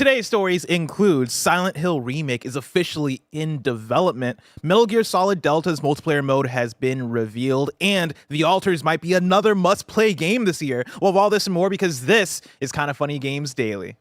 Today's stories include Silent Hill Remake is officially in development, Metal Gear Solid Delta's multiplayer mode has been revealed, and The Alters might be another must-play game this year. We'll have all this and more because this is Kinda Funny Games Daily.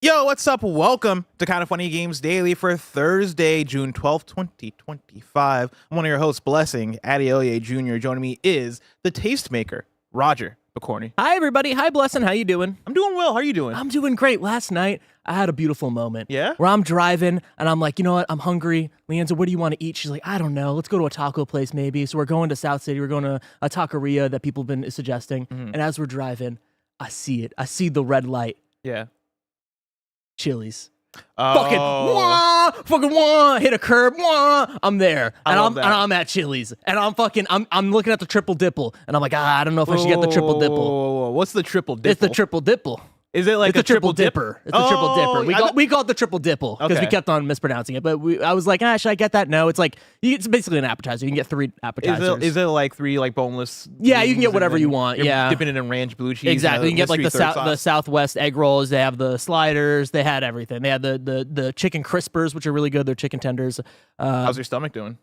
Yo, what's up? Welcome to Kinda Funny Games Daily for Thursday, June 12th, 2025. I'm one of your hosts, Blessing Adeoye Jr. Joining me is the Tastemaker, Roger Picorni. Hi, everybody. Hi, Blessing. How you doing? I'm doing well. How are you doing? I'm doing great. Last night, I had a beautiful moment. Yeah? Where I'm driving, and I'm like, you know what? I'm hungry. Leanza, what do you want to eat? She's like, I don't know. Let's go to a taco place, maybe. So we're going to South City. We're going to a taqueria that people have been suggesting. And as we're driving, I see it. I see the red light. Yeah. Chili's. Oh. Fucking wah, hit a curb, wah, I'm there. And I'm at Chili's. And I'm looking at the triple dipple. And I'm like, I don't know if I should get the triple dipple. Whoa. What's the triple dipple? It's the triple dipple. Is it like it's a triple dipper? It's a triple dipper. We call it the triple dipple because we kept on mispronouncing it. But I was like, should I get that? No, it's like it's basically an appetizer. You can get 3 appetizers. Is it like 3 like boneless? Yeah, you can get whatever you want. Yeah, dipping it in ranch blue cheese. Exactly. You can get like the Southwest egg rolls. They have the sliders. They had everything. They had the chicken crispers, which are really good. They're chicken tenders. How's your stomach doing?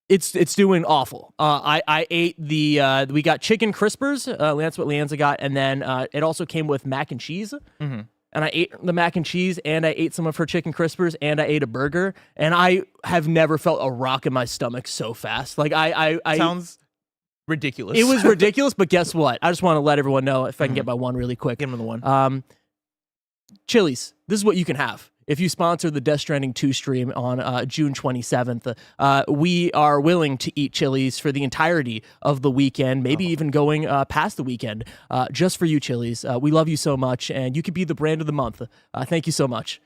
It's doing awful. I ate we got chicken crispers. That's what Leanza got, and then it also came with mac and cheese. Mm-hmm. And I ate the mac and cheese, and I ate some of her chicken crispers, and I ate a burger, and I have never felt a rock in my stomach so fast. Like I sounds ridiculous. It was ridiculous, but guess what? I just want to let everyone know if I can get my one really quick. Give them the one. Chili's. This is what you can have. If you sponsor the Death Stranding 2 stream on June 27th, we are willing to eat Chili's for the entirety of the weekend, maybe even going past the weekend, just for you, Chili's. We love you so much, and you could be the brand of the month. Thank you so much.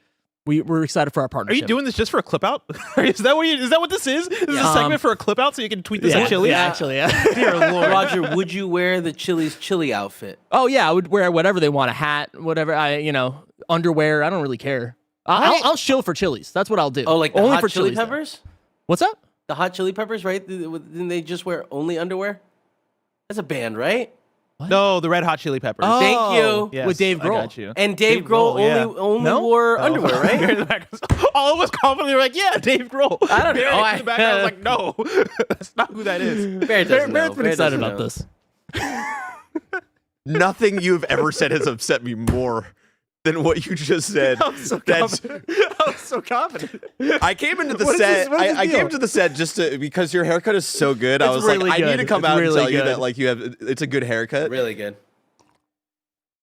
We're excited for our partnership. Are you doing this just for a clip out? Is that what this is? This is a segment for a clip out so you can tweet this at Chili's? Yeah, actually, yeah. Dear Lord. Roger, would you wear the Chili's chili outfit? Oh, yeah, I would wear whatever they want, a hat, whatever, underwear. I don't really care. I'll shill for Chili's. That's what I'll do. Oh, like the only hot for chili Chili's, peppers? What's up? The hot chili peppers, right? Didn't they just wear only underwear? That's a band, right? What? No, the Red Hot Chili Peppers. Oh, thank you. Yes, with Dave Grohl. I got you. And Dave Grohl only wore underwear, right? All of us confidently were like, yeah, Dave Grohl. I don't know. In the background, I was like, no, that's not who that is. Barrett's been excited about this. Nothing you've ever said has upset me more than what you just said. I'm so confident. I came into the set. I came to the set just because your haircut is so good. I was really like, good. I need to come It's out really and tell you good. that like it's a good haircut. Really good.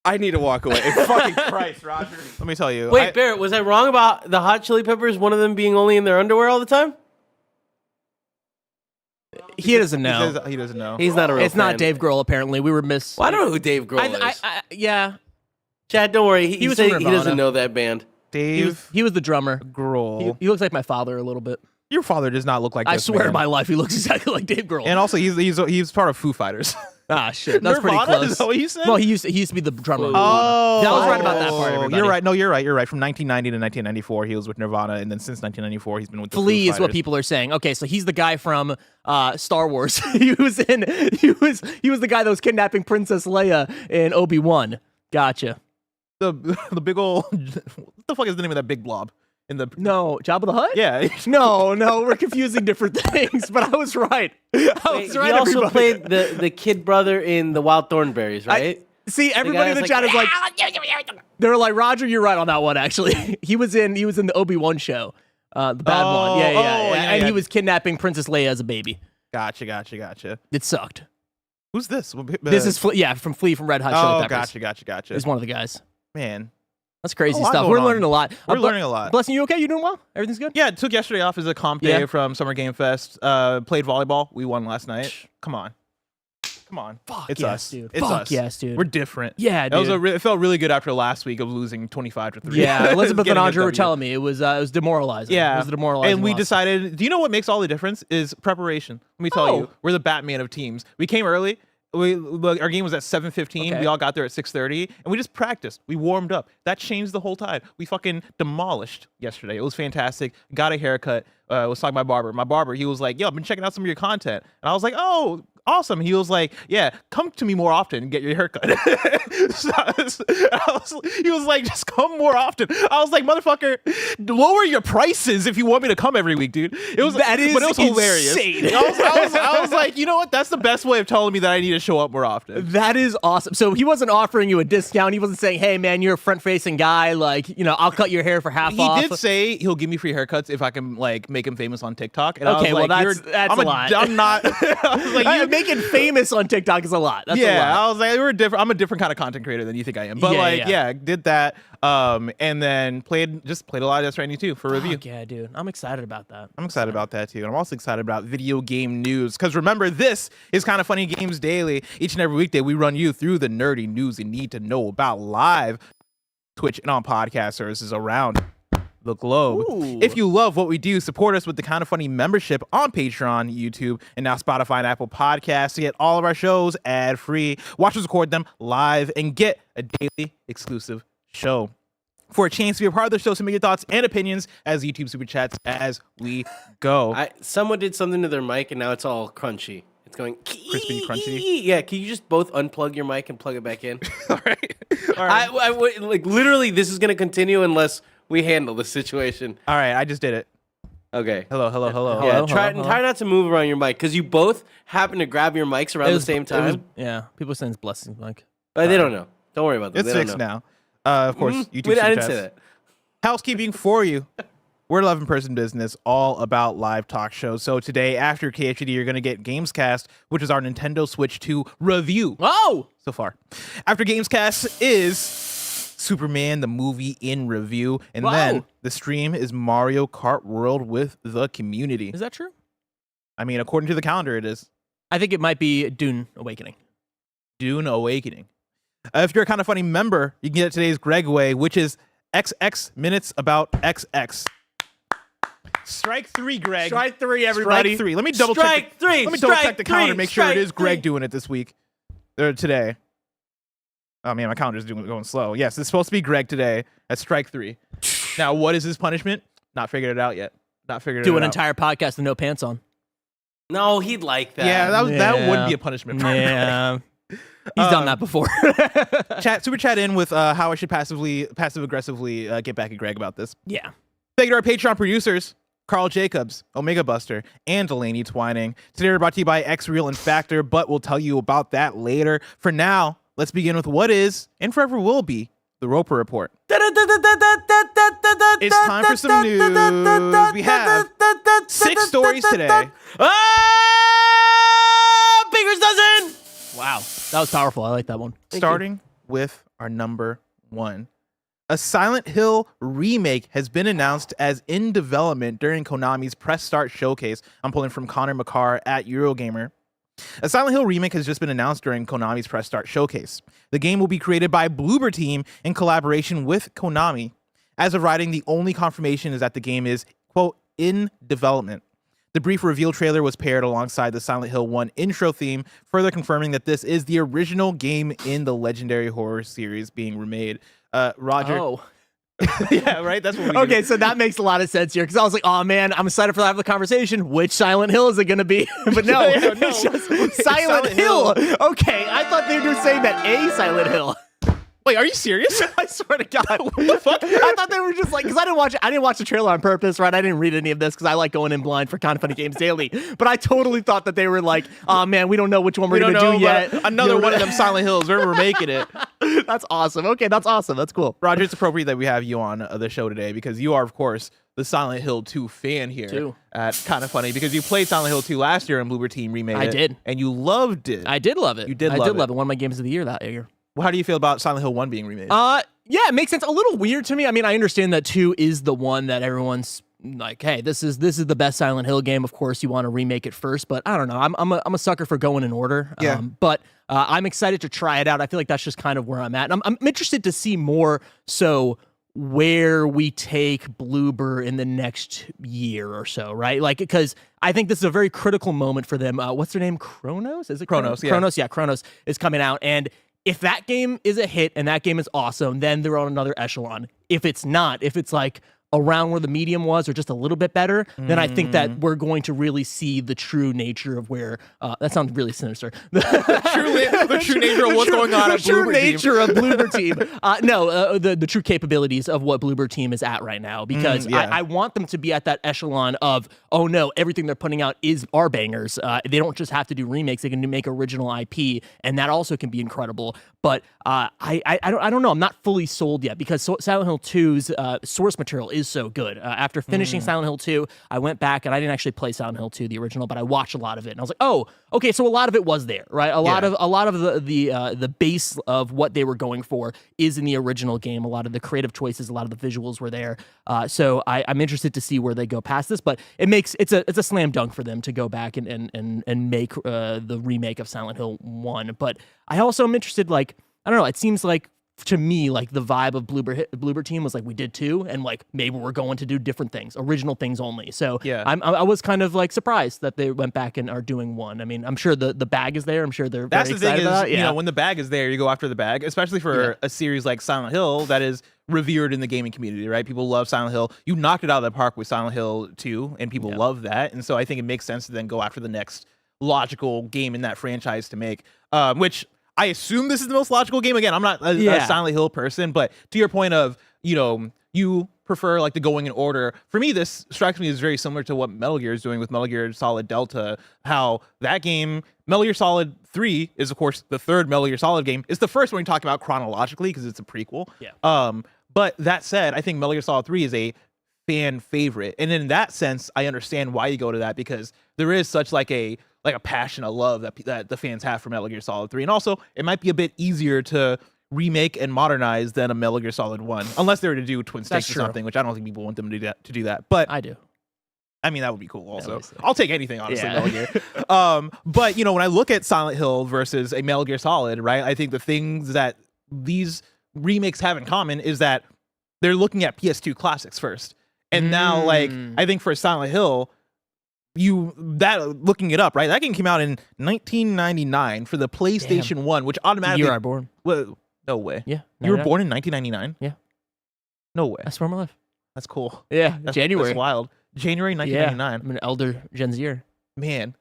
I need to walk away. Fucking Christ, Roger. Let me tell you. Wait, Barrett, was I wrong about the hot chili peppers, one of them being only in their underwear all the time? He doesn't know. He doesn't know. He's not a real It's fan. not Dave Grohl, apparently. We were Well, I don't know who Dave Grohl is. Yeah. Chad, don't worry. He was said from he Nirvana. doesn't know that band. Dave He was the drummer. Grohl. He looks like my father a little bit. Your father does not look like I this swear man. my life, he looks exactly like Dave Grohl. And also, he's part of Foo Fighters. Ah, shit. That's Nirvana? pretty close. Is that what you said? Well, he used to be the drummer. Oh, Yeah, I was right about that part, everybody. You're right. No, you're right. You're right. From 1990 to 1994, he was with Nirvana, and then since 1994, he's been with the Foo Flea is what Fighters. people are saying. Okay, so he's the guy from Star Wars. he was the guy that was kidnapping Princess Leia in Obi-Wan. Gotcha. The big old. What the fuck is the name of that big blob? No, Jabba the Hutt? Yeah. No, we're confusing different things, but I was right. He also played the kid brother in the Wild Thornberries, right? See, everybody in the chat is like, they're like, Roger, you're right on that one, actually. He was in the Obi-Wan show, the bad one. Yeah. And he was kidnapping Princess Leia as a baby. Gotcha. It sucked. Who's this? This is from Flea from Red Hot Chili Peppers. Gotcha. He's one of the guys. Man. That's crazy A lot stuff. going We're on. learning a lot. We're learning a lot. Blessing, you okay? You doing well? Everything's good? Yeah, took yesterday off as a comp day from Summer Game Fest. Played volleyball. We won last night. Come on. Fuck It's yes, us. dude. It's Fuck us. yes, dude. We're different. Yeah, dude. It felt really good after last week of losing 25-3. Yeah, Elizabeth and Getting a Andre were W. telling me it was demoralizing. Yeah. It was a demoralizing And we loss. decided, do you know what makes all the difference? Is preparation. Let me tell you, we're the Batman of teams. We came early. Our game was at 7:15. Okay. We all got there at 6:30, and we just practiced. We warmed up. That changed the whole tide. We fucking demolished yesterday. It was fantastic. Got a haircut. was talking to my barber. My barber, he was like, "Yo, I've been checking out some of your content," and I was like, "Oh, awesome." He was like, "Yeah, come to me more often and get your haircut." He was like, "Just come more often." I was like, "Motherfucker, lower your prices if you want me to come every week, dude." It was That is but it was hilarious. insane. I was like, you know what? That's the best way of telling me that I need to show up more often. That is awesome. So he wasn't offering you a discount. He wasn't saying, "Hey, man, you're a front-facing guy. Like, you know, I'll cut your hair for half off." He did say he'll give me free haircuts if I can like make him famous on TikTok. And Okay, I was well, like, that's a lot. I'm not. I was like, Making famous on TikTok is a lot. That's a lot. I was like, I'm a different kind of content creator than you think I am. But did that. And then played a lot of Death Stranding 2 for review. Yeah, dude. I'm excited about that. I'm excited about that too. And I'm also excited about video game news. Because remember, this is Kind of Funny Games Daily. Each and every weekday, we run you through the nerdy news you need to know about live, Twitch, and on podcast services around the globe. Ooh. If you love what we do, support us with the Kind of Funny membership on Patreon, YouTube, and now Spotify and Apple Podcasts to get all of our shows ad-free. Watch us record them live and get a daily exclusive show. For a chance to be a part of the show, submit your thoughts and opinions as YouTube Super Chats as we go. Someone did something to their mic, and now it's all crunchy. It's going Crispy, crunchy? Yeah, can you just both unplug your mic and plug it back in? All right. All right. Like, literally, this is going to continue unless we handle the situation. All right, I just did it. Okay. Hello. Yeah, try not to move around your mic, because you both happen to grab your mics around the same time. People saying it's blessings, Mike. But they don't know. Don't worry about that. It's They don't fixed know. now. Of course, YouTube Wait, I Super didn't Chats. say that. Housekeeping for you. We're 11-person business, all about live talk shows. So today, after KFGD, you're going to get Gamescast, which is our Nintendo Switch 2 review. Oh! So far. After Gamescast is Superman, the movie in review. And then the stream is Mario Kart World with the community. Is that true? I mean, according to the calendar, it is. I think it might be Dune Awakening. Dune Awakening. If you're a Kind of Funny member, you can get today's Gregway, which is XX minutes about XX. Strike 3, Greg. Strike 3, everybody. Strike 3. Let me double check. Let me double check the calendar. Make sure it is Greg doing it this week or today. Oh man, my calendar's going slow. Yes, it's supposed to be Greg today. That's strike 3. Now, what is his punishment? Not figured it out yet. Do an entire podcast with no pants on. No, he'd like that. Yeah, that would be a punishment. Yeah. He's done that before. Super chat in with how I should passive aggressively get back at Greg about this. Yeah. Thank you to our Patreon producers, Carl Jacobs, Omega Buster, and Delaney Twining. Today we're brought to you by Xreal and Factor, but we'll tell you about that later. For now, let's begin with what is, and forever will be, the Roper Report. It's time for some news. We have 6 stories today. Baker's dozen! Wow. That was powerful. I like that one. Starting with our number 1. A Silent Hill remake has been announced as in development during Konami's Press Start showcase. I'm pulling from Connor Makar at Eurogamer. A Silent Hill remake has just been announced during Konami's Press Start showcase. The game will be created by Bloober Team in collaboration with Konami. As of writing, the only confirmation is that the game is, quote, in development. The brief reveal trailer was paired alongside the Silent Hill 1 intro theme, further confirming that this is the original game in the legendary horror series being remade. Roger. Oh. Yeah, right? That's what we Okay, so that makes a lot of sense here, because I was like, oh man, I'm excited for that the conversation. Which Silent Hill is it going to be? But no, no. it's just Silent Hill. Okay, I thought they were saying that a Silent Hill. Wait, are you serious? I swear to God. What the fuck? I thought they were just like, because I didn't watch the trailer on purpose, right? I didn't read any of this because I like going in blind for Kind of Funny Games Daily. But I totally thought that they were like, oh man, we don't know which one we're going to do yet. Another one of them Silent Hills. We're making it. That's awesome. Okay, that's awesome. That's cool. Roger, it's appropriate that we have you on the show today because you are, of course, the Silent Hill 2 fan here at Kind of Funny, because you played Silent Hill 2 last year and Bloober Team remade it. I did. And you loved it. I did love it. You did I love did it. love it. One of my games of the year that year. Well, how do you feel about Silent Hill 1 being remade? Yeah, it makes sense. A little weird to me. I mean, I understand that 2 is the one that everyone's like, hey, this is the best Silent Hill game. Of course, you want to remake it first, but I don't know. I'm a sucker for going in order. Yeah. But I'm excited to try it out. I feel like that's just kind of where I'm at. And I'm interested to see more so where we take Bloober in the next year or so, right? Like, because I think this is a very critical moment for them. What's their name? Kronos? Is it Kronos? Yeah. Kronos, yeah. Kronos is coming out. And if that game is a hit and that game is awesome, then they're on another echelon. If it's not, if it's like, around where the medium was or just a little bit better, then I think that we're going to really see the true nature of where that sounds really sinister. The true nature of what's going on at The true Bloober nature of Bloober Team. The true capabilities of what Bloober Team is at right now, because I want them to be at that echelon of, oh no, everything they're putting out are bangers. They don't just have to do remakes; they can make original IP, and that also can be incredible. But I don't know. I'm not fully sold yet because Silent Hill 2's source material is so good. After finishing Silent Hill 2, I went back and I didn't actually play Silent Hill 2, the original, but I watched a lot of it, and I was like, oh, okay, so a lot of it was there, right? A lot of the base of what they were going for is in the original game. A lot of the creative choices, a lot of the visuals were there. So I'm interested to see where they go past this, but it's a slam dunk for them to go back and make the remake of Silent Hill 1. But I also am interested, like, I don't know, it seems like to me, like the vibe of Bloober Team was like, we did 2, and like maybe we're going to do different things, original things only. So I was kind of like surprised that they went back and are doing 1. I mean, I'm sure the bag is there. I'm sure they're That's very the thing excited about it. is, you know, when the bag is there, you go after the bag, especially for a series like Silent Hill that is revered in the gaming community, right? People love Silent Hill. You knocked it out of the park with Silent Hill 2, and people love that. And so I think it makes sense to then go after the next logical game in that franchise to make, which I assume this is the most logical game. Again, I'm not a Silent Hill person, but to your point of, you know, you prefer like the going in order. For me, this strikes me as very similar to what Metal Gear is doing with Metal Gear Solid Delta. How that game, Metal Gear Solid 3, is of course the third Metal Gear Solid game. It's the first one you talk about chronologically because it's a prequel. Yeah. But that said, I think Metal Gear Solid 3 is a fan favorite, and in that sense, I understand why you go to that, because there is such like a passion, a love that the fans have for Metal Gear Solid 3. And also, it might be a bit easier to remake and modernize than a Metal Gear Solid 1, unless they were to do Twin Stakes or something, which I don't think people want them to do that. But I do. I mean, that would be cool also. I'll take anything, honestly, Metal Gear. But, you know, when I look at Silent Hill versus a Metal Gear Solid, right, I think the things that these remakes have in common is that they're looking at PS2 classics first. And now, like, I think for Silent Hill, looking it up, right? That game came out in 1999 for the PlayStation 1, which automatically. The year I born. Well, no way. Yeah. You were born in 1999? Yeah. No way. I swear my life. That's cool. Yeah. January. That's wild. January 1999. I'm an elder Gen Zer. Man,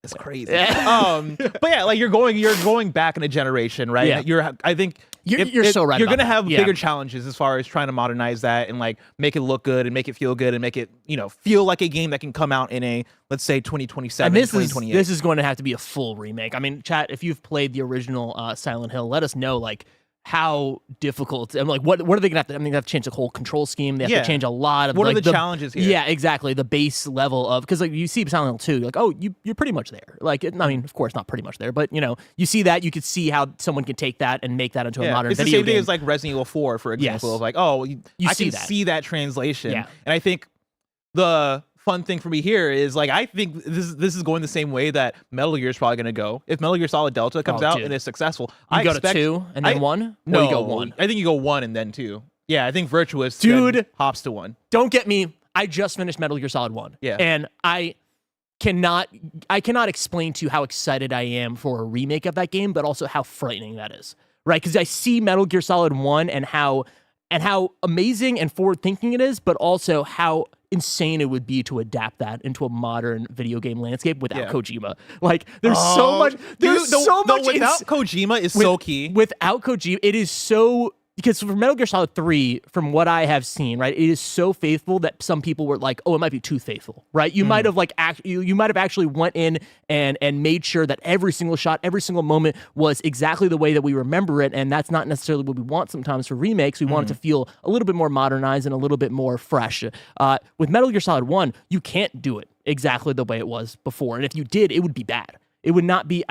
that's crazy. But yeah, like you're going back in a generation, right? Yeah. I think you're so right. You're gonna have that. bigger challenges as far as trying to modernize that and like make it look good and make it feel good and make it, you know, feel like a game that can come out in a, let's say, 2027, 2028. This is going to have to be a full remake. I mean, chat, if you've played the original Silent Hill, let us know like how difficult and like what are they gonna have to? I mean, they have to change the whole control scheme. They have to change a lot of. What like, are the challenges here? Yeah, exactly. The base level of, because like you see Silent Hill 2, you're like, oh, you're pretty much there. Like, I mean, of course, not pretty much there, but you know, you see that, you could see how someone can take that and make that into a modern. It's video the same game. thing as like Resident Evil 4, for example. Of like, oh, I can see that translation, and I think the fun thing for me here is like, I think this is going the same way that Metal Gear is probably going to go. If Metal Gear Solid Delta comes out and is successful, I go to 2 and then 1. No, you go 1. I think you go 1 and then 2. Yeah, I think Virtuous hops to 1. Don't get me. I just finished Metal Gear Solid 1. Yeah, and I cannot explain to you how excited I am for a remake of that game, but also how frightening that is. Right? Because I see Metal Gear Solid 1 and how amazing and forward thinking it is, but also how insane it would be to adapt that into a modern video game landscape without Kojima. Like, there's so much. There's so much. Without Kojima is so key. Without Kojima, it is so. Because for Metal Gear Solid 3, from what I have seen, right, it is so faithful that some people were like, oh, it might be too faithful, right? You might have like you might have actually went in and made sure that every single shot, every single moment was exactly the way that we remember it, and that's not necessarily what we want sometimes for remakes. We want it to feel a little bit more modernized and a little bit more fresh. With Metal Gear Solid 1, you can't do it exactly the way it was before, and if you did, it would be bad. It would not be,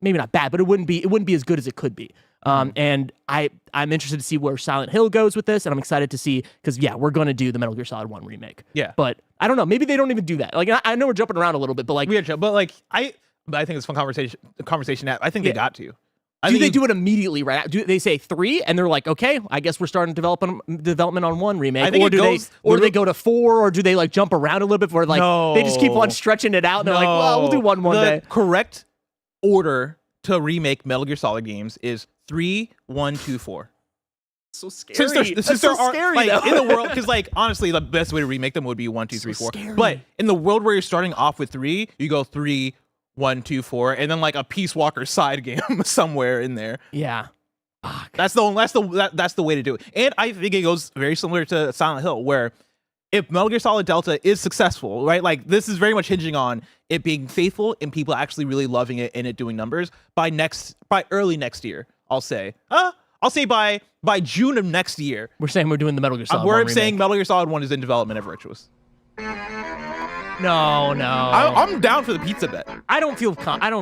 maybe not bad, but it wouldn't be as good as it could be. And I'm interested to see where Silent Hill goes with this, and I'm excited to see, because we're going to do the Metal Gear Solid 1 remake. Yeah. But I don't know, maybe they don't even do that. Like, I know we're jumping around a little bit, but like I think it's a fun conversation. I think they got to. Do they do it immediately, right? Do they say 3 and they're like, okay, I guess we're starting development on 1 remake, or do they go to 4, or do they like jump around a little bit, where like they just keep on stretching it out and they're like, well, we'll do one day. Correct order to remake Metal Gear Solid games is 3, 1, 2, 4. So scary. Since there are scary, like though. in the world, because like honestly, the best way to remake them would be 1, 2, 3, 4. scary. But in the world where you're starting off with 3, you go 3, 1, 2, 4, and then like a Peace Walker side game somewhere in there. Yeah. That's the way to do it. And I think it goes very similar to Silent Hill, where if Metal Gear Solid Delta is successful, right? Like this is very much hinging on it being faithful and people actually really loving it and it doing numbers by early next year. I'll say by June of next year. We're saying we're doing the Metal Gear Solid 1 We're remake. saying Metal Gear Solid 1 is in development at Virtuous. No. I'm down for the pizza bet. I don't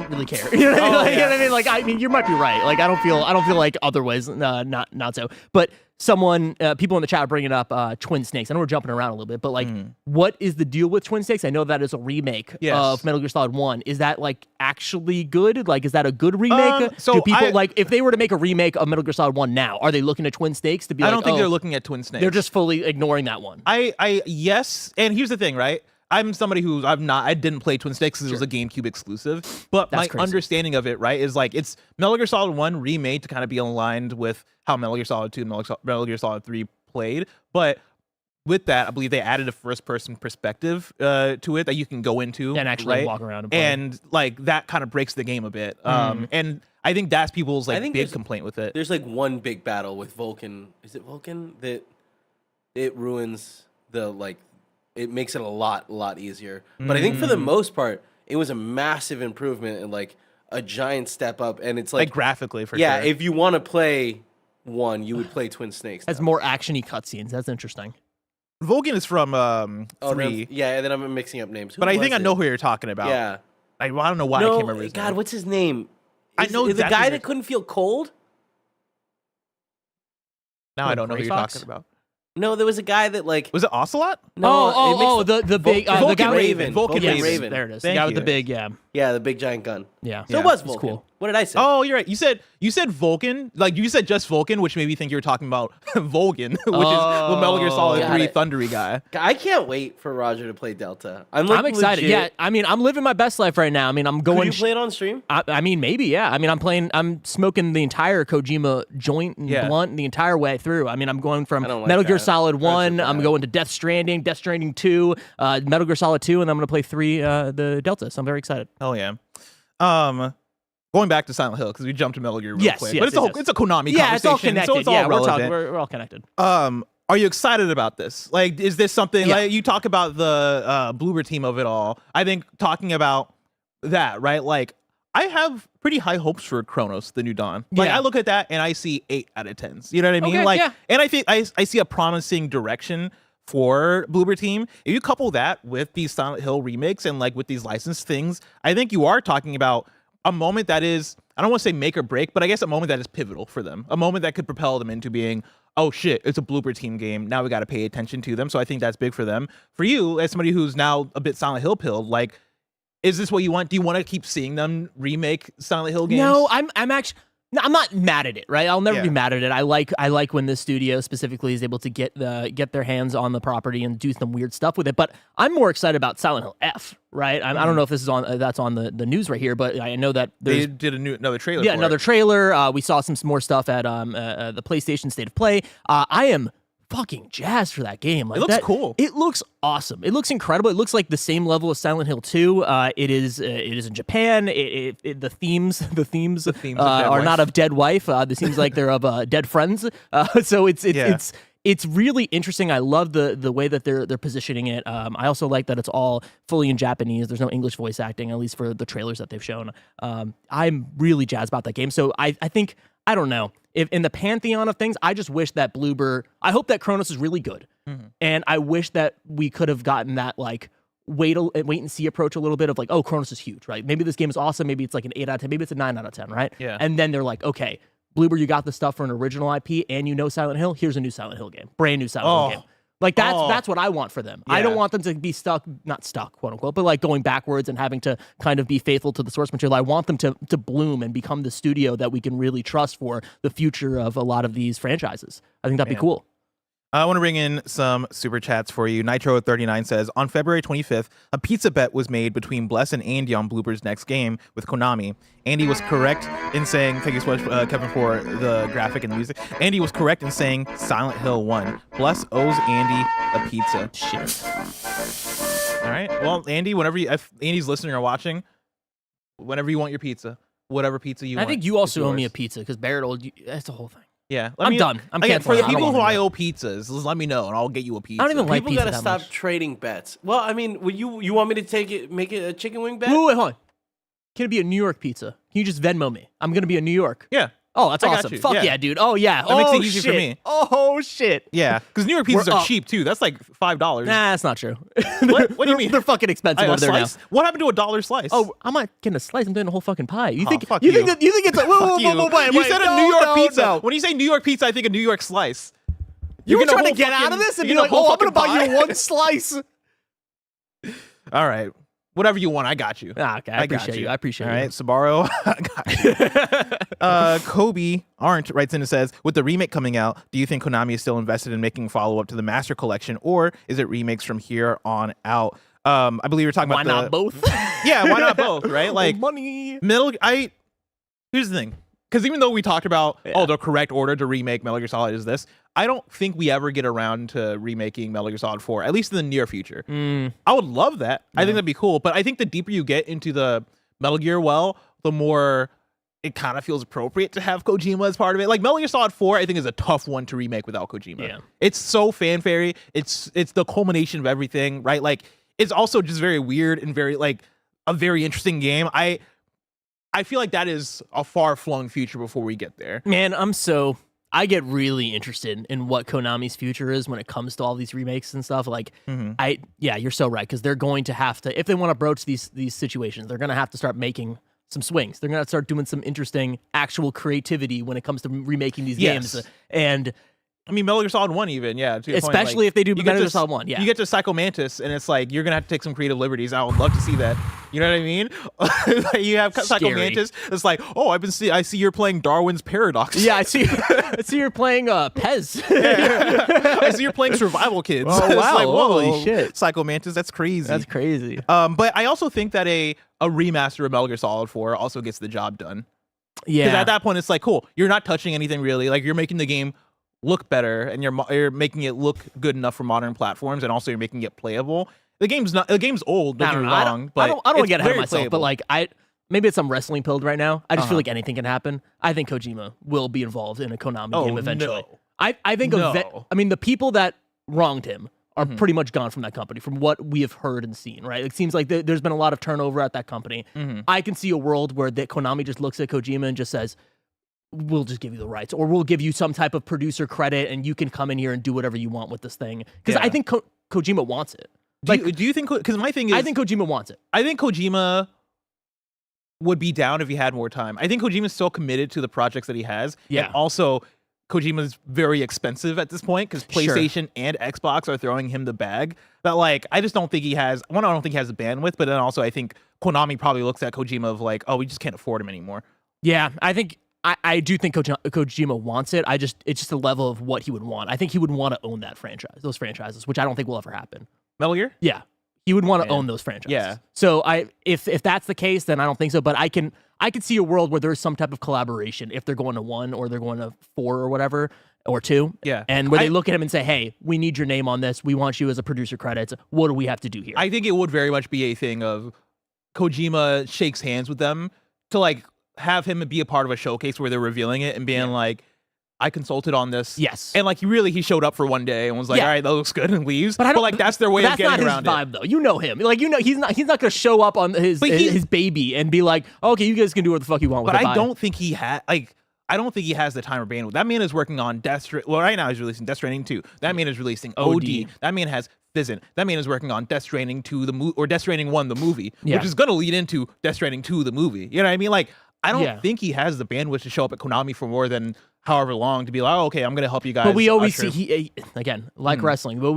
really care. You know what I mean? Oh, Like, yeah. you know what I mean? Like, I mean, you might be right. Like, I don't feel like otherwise, not so. But people in the chat are bringing up Twin Snakes. I know we're jumping around a little bit, but like, what is the deal with Twin Snakes? I know that is a remake of Metal Gear Solid 1. Is that like actually good? Like, is that a good remake? So do people like, if they were to make a remake of Metal Gear Solid 1 now, are they looking at Twin Snakes to be I like, don't think they're looking at Twin Snakes. they're just fully ignoring that one? Yes, and here's the thing, right? I'm somebody who I didn't play Twin Snakes because it was a GameCube exclusive, but That's my crazy. understanding of it, right, is like it's Metal Gear Solid 1 remade to kind of be aligned with how Metal Gear Solid 2 and Metal Gear Solid 3 played, but with that, I believe they added a first-person perspective to it that you can go into And actually right? walk around and play. And like that kind of breaks the game a bit. And I think that's people's like big there's- complaint with it. There's like one big battle with Vulcan. Is it Vulcan that it ruins the like? It makes it a lot easier. But I think for the most part, it was a massive improvement and like a giant step up. And it's Like like, graphically, for yeah, sure. if you want to play 1, you would play Twin Snakes. Has now. more actiony cutscenes. That's interesting. Vulcan is from Oh, 3, yeah, and then I'm mixing up names. Who but I was think I it? know who you're talking about. Yeah. I don't know why I No, can't remember his God, name. what's his name? I know is the exactly guy who- that couldn't feel cold? Now I don't know who Gray you're Fox? talking about. No, there was a guy that like. Was it Ocelot? No, the big Vulcan guy Raven. Vulcan yes, Raven. There it is. Thank the guy with you. the big, yeah. Yeah, the big giant gun. Yeah. So Yeah, it was he's Vulcan. cool. What did I say? Oh, you're right. You said Vulcan. Like you said just Vulcan, which made me think you were talking about Volgan, which is the Metal Gear Solid Got 3 it. Thundery guy. I can't wait for Roger to play Delta. I'm excited. legit- Yeah, I mean, I'm living my best life right now. I mean, I'm Could going. you play it on stream? I mean, maybe, yeah. I mean, I'm smoking the entire Kojima joint and Yeah. blunt the entire way through. I mean, I'm going from I don't like Metal Gear that. Solid That's 1, so I'm bad. going to Death Stranding 2, Metal Gear Solid 2, and I'm going to play 3, the Delta. So I'm very excited. Hell yeah. Going back to Silent Hill because we jumped to Metal Gear real Yes, quick. yes, but it's yes, a it's a Konami Yeah, it's all conversation, connected. so it's all yeah, relevant. we're all connected. Are you excited about this? Like, is this something Yeah. like you talk about the Bloober team of it all? I think talking about that, right? Like, I have pretty high hopes for Chronos, the New Dawn. Like, Yeah. I look at that and I see 8 out of 10s. You know what I mean? Okay, like, yeah. and I think I see a promising direction for Bloober team. If you couple that with these Silent Hill remakes and like with these licensed things, I think you are talking about a moment that is, I don't want to say make or break, but I guess a moment that is pivotal for them. A moment that could propel them into being, oh shit, it's a Bloober team game. Now we got to pay attention to them. So I think that's big for them. For you, as somebody who's now a bit Silent Hill pilled, like, is this what you want? Do you want to keep seeing them remake Silent Hill games? No, I'm actually. No, I'm not mad at it, right? I'll never Yeah. be mad at it. I like when this studio specifically is able to get their hands on the property and do some weird stuff with it. But I'm more excited about Silent Hill F, right? I don't know if this is on that's on the news right here, but I know that They there's did another trailer. yeah for another it. trailer. We saw some more stuff at the PlayStation State of Play. I am fucking jazzed for that game. Like, It looks that- cool. It looks awesome. It looks incredible. It looks like the same level as Silent Hill 2. It is in Japan. The themes of Dead are Wife. not of dead wife. It seems like they're of dead friends. So it's really interesting. I love the way that they're positioning it. I also like that it's all fully in Japanese. There's no English voice acting, at least for the trailers that they've shown. I'm really jazzed about that game. So I think, I don't know, if in the pantheon of things, I just wish that Bloober, I hope that Chronos is really good. And I wish that we could have gotten that like wait and see approach a little bit of like, oh, Chronos is huge, right? Maybe this game is awesome. Maybe it's like an 8 out of 10. Maybe it's a 9 out of 10, right? Yeah. And then they're like, okay, Bloober, you got the stuff for an original IP and you know Silent Hill. Here's a new Silent Hill game, brand new Silent Hill game. Like that's what I want for them. I don't Yeah. want them to be not stuck, quote unquote, but like going backwards and having to kind of be faithful to the source material. I want them to bloom and become the studio that we can really trust for the future of a lot of these franchises. I think that'd be cool. I want to bring in some super chats for you. Nitro39 says, on February 25th, a pizza bet was made between Bless and Andy on Blooper's next game with Konami. Andy was correct in saying, thank you so much, Kevin, for the graphic and the music. Andy was correct in saying Silent Hill won. Bless owes Andy a pizza. Shit. All right. Well, Andy, if Andy's listening or watching, whenever you want your pizza, whatever pizza you want. I think you also owe me a pizza because Barrett, that's the whole thing. Yeah, I'm done. I'm again, for the canceling. people who I owe pizzas, just let me know and I'll get you a pizza. I don't even like People pizza gotta that stop much. trading bets. Well, I mean, you want me to make it a chicken wing bet? Wait, hold on. Can it be a New York pizza? Can you just Venmo me? I'm gonna be in New York. Yeah. Oh, that's I got awesome. you. Fuck Yeah. yeah, dude. Oh yeah. That makes it Oh, easy for shit. me. Oh shit. Yeah, because New York pizzas We're are up. cheap too. That's like $5. Nah, that's not true. What do you mean? They're fucking expensive A over there now. slice? What happened to $1 slice? Oh, I'm not getting a slice. I'm getting a whole fucking pie. You think? fuck you you. think it's a? Whoa, Fuck you. wait, You wait, said a no, New York no, pizza. no. When you say New York pizza, I think a New York slice. You were get a trying to whole get out fucking- of this and you be get a like, whole oh, I'm gonna buy fucking you pie? one slice. All right. Whatever you want, I got you. Ah, okay, I got appreciate you. I appreciate All you. right, Sabaro. I got you. Kobe Arndt writes in and says, with the remake coming out, do you think Konami is still invested in making follow-up to the Master Collection, or is it remakes from here on out? I believe you're talking Why about not both? Yeah, why not both, right? Like, money. here's the thing. Because even though we talked about, the correct order to remake Metal Gear Solid is this, I don't think we ever get around to remaking Metal Gear Solid 4, at least in the near future. I would love that. I think that'd be cool. But I think the deeper you get into the Metal Gear well, the more it kind of feels appropriate to have Kojima as part of it. Like Metal Gear Solid 4, I think is a tough one to remake without Kojima. Yeah. It's so fanfare. It's the culmination of everything, right? Like, it's also just very weird and very, like, a very interesting game. I feel like that is a far-flung future before we get there. Man, I get really interested in what Konami's future is when it comes to all these remakes and stuff. Like, you're so right, because they're going to have to, if they want to broach these situations, they're going to have to start making some swings. They're going to start doing some interesting actual creativity when it comes to remaking these games. And I mean, Metal Gear Solid 1 even, yeah. To your point, especially like, if they do you Metal get Gear to- Solid 1, yeah. You get to Psycho Mantis, and it's like, you're going to have to take some creative liberties. I would love to see that. You know what I mean? Like, you have Psycho Scary. Mantis. It's like, oh, I see you're playing Darwin's Paradox. Yeah, I see you're playing Pez. I see you're playing Survival Kids. Oh, It's wow. like, whoa, Holy shit. Psycho Mantis, that's crazy. That's crazy. But I also think that a remaster of Metal Gear Solid 4 also gets the job done. Because Yeah. at that point, it's like, cool, you're not touching anything really. Like, you're making the game look better, and you're making it look good enough for modern platforms, and also you're making it playable. The game's old, don't get me wrong, but I don't want to it's get ahead of very myself, playable. but like maybe it's some wrestling pilled right now. I just feel like anything can happen. I think Kojima will be involved in a Konami game eventually. No. I think No. I mean, the people that wronged him are pretty much gone from that company, from what we have heard and seen, right? It seems like there's been a lot of turnover at that company. I can see a world where that Konami just looks at Kojima and just says, we'll just give you the rights, or we'll give you some type of producer credit, and you can come in here and do whatever you want with this thing. Because I think Kojima wants it. Do you think, because my thing is, I think Kojima wants it. I think Kojima would be down if he had more time. I think Kojima's still committed to the projects that he has. Yeah. And also, Kojima's very expensive at this point because PlayStation and Xbox are throwing him the bag. That, like, I just don't think he has, I don't think he has the bandwidth, but then also I think Konami probably looks at Kojima of like, oh, we just can't afford him anymore. Yeah, I do think Kojima wants it. It's just the level of what he would want. I think he would want to own those franchises, which I don't think will ever happen. Metal Gear? Yeah, he would want to own those franchises. Yeah. So if that's the case, then I don't think so. But I can see a world where there's some type of collaboration if they're going to 1 or they're going to 4 or whatever, or 2. Yeah. And where they look at him and say, hey, we need your name on this. We want you as a producer credits. What do we have to do here? I think it would very much be a thing of Kojima shakes hands with them to like have him be a part of a showcase where they're revealing it and being like, I consulted on this. Yes. And like he showed up for one day and was like, all right, that looks good, and leaves. But like that's their way of getting around that's not his vibe, it. though. You know him. Like, he's not going to show up on his baby and be like, okay, you guys can do what the fuck you want with But it. I don't think he he has the time or bandwidth. That man is working on right now he's releasing Death Stranding 2. That man is releasing OD. That man has Fizzin. That man is working on Death Stranding 2 or Death Stranding 1 the movie, which is going to lead into Death Stranding 2 the movie. You know what I mean? Like, I don't think he has the bandwidth to show up at Konami for more than however long to be like, oh, okay, I'm going to help you guys. But we always usher. see wrestling. We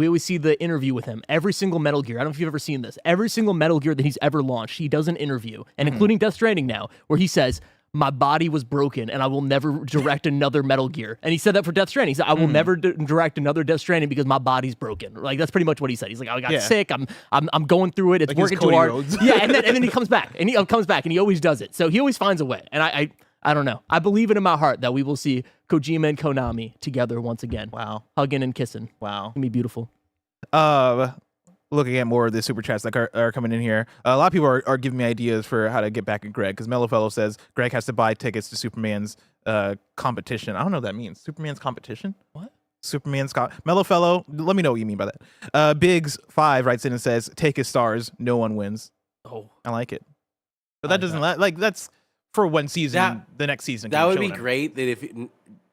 always see the interview with him. Every single Metal Gear. I don't know if you've ever seen this. Every single Metal Gear that he's ever launched, he does an interview, and including Death Stranding now, where he says, my body was broken and I will never direct another Metal Gear. And he said that for Death Stranding. He said, I will never direct another Death Stranding because my body's broken. Like, that's pretty much what he said. He's like, I got sick. I'm going through it. It's like working too Cody hard. Rhodes. Yeah, and then he comes back. And he comes back and he always does it. So he always finds a way. And I don't know. I believe it in my heart that we will see Kojima and Konami together once again. Wow. Hugging and kissing. Wow. It's gonna be beautiful. Looking at more of the super chats that are coming in here. A lot of people are giving me ideas for how to get back at Greg, because Mellow Fellow says Greg has to buy tickets to Superman's competition. I don't know what that means. Superman's competition? What? Mellow Fellow, let me know what you mean by that. Biggs5 writes in and says, take his stars, no one wins. Oh. I like it. But that doesn't, that's for one season, the next season. That would be great that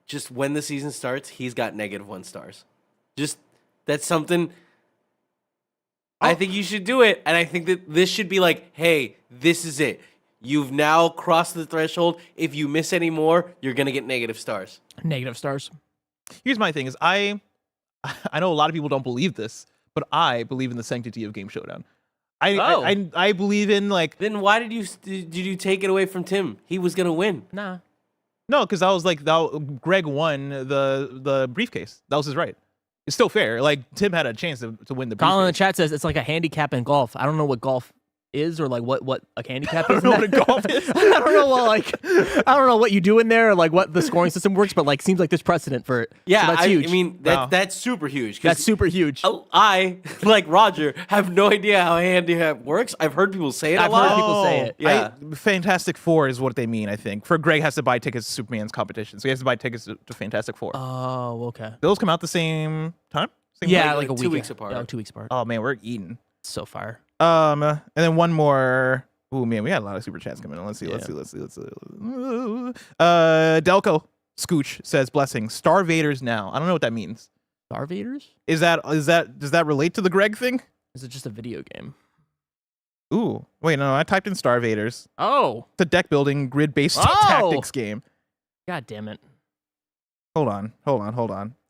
just when the season starts, he's got -1 stars. Just, that's something... I think you should do it, and I think that this should be like, hey, this is it. You've now crossed the threshold. If you miss any more, you're gonna get -stars. Negative stars. Here's my thing: is I know a lot of people don't believe this, but I believe in the sanctity of Game Showdown. I believe in like. Then why did you take it away from Tim? He was gonna win. Nah. No, because I was like, Greg won the briefcase. That was his right. It's still fair. Like, Tim had a chance to win the briefcase. Colin in the chat says it's like a handicap in golf. I don't know what golf is or like what a handicap is. I don't know what a golf is. I don't know I don't know what you do in there or like what the scoring system works, but like seems like there's precedent for it. Yeah, so that's huge. I mean that's super huge. That's super huge. I, like Roger, have no idea how handicap works. I've heard people say it a lot. I've heard people say it. Yeah. Fantastic Four is what they mean, I think. For Greg has to buy tickets to Superman's competition, so he has to buy tickets to Fantastic Four. Oh, okay. Those come out the same time? Yeah, like a 2 week. weeks apart. Yeah, 2 weeks apart. Oh man, we're eating. So far. And then one more. Oh man, we got a lot of super chats coming in. Let's see. Delco Scooch says blessings. Star Vaders now. I don't know what that means. Star Vaders? Does that relate to the Greg thing? Is it just a video game? Ooh, wait, no, I typed in Star Vaders. Oh. The deck building grid based tactics game. God damn it. Hold on.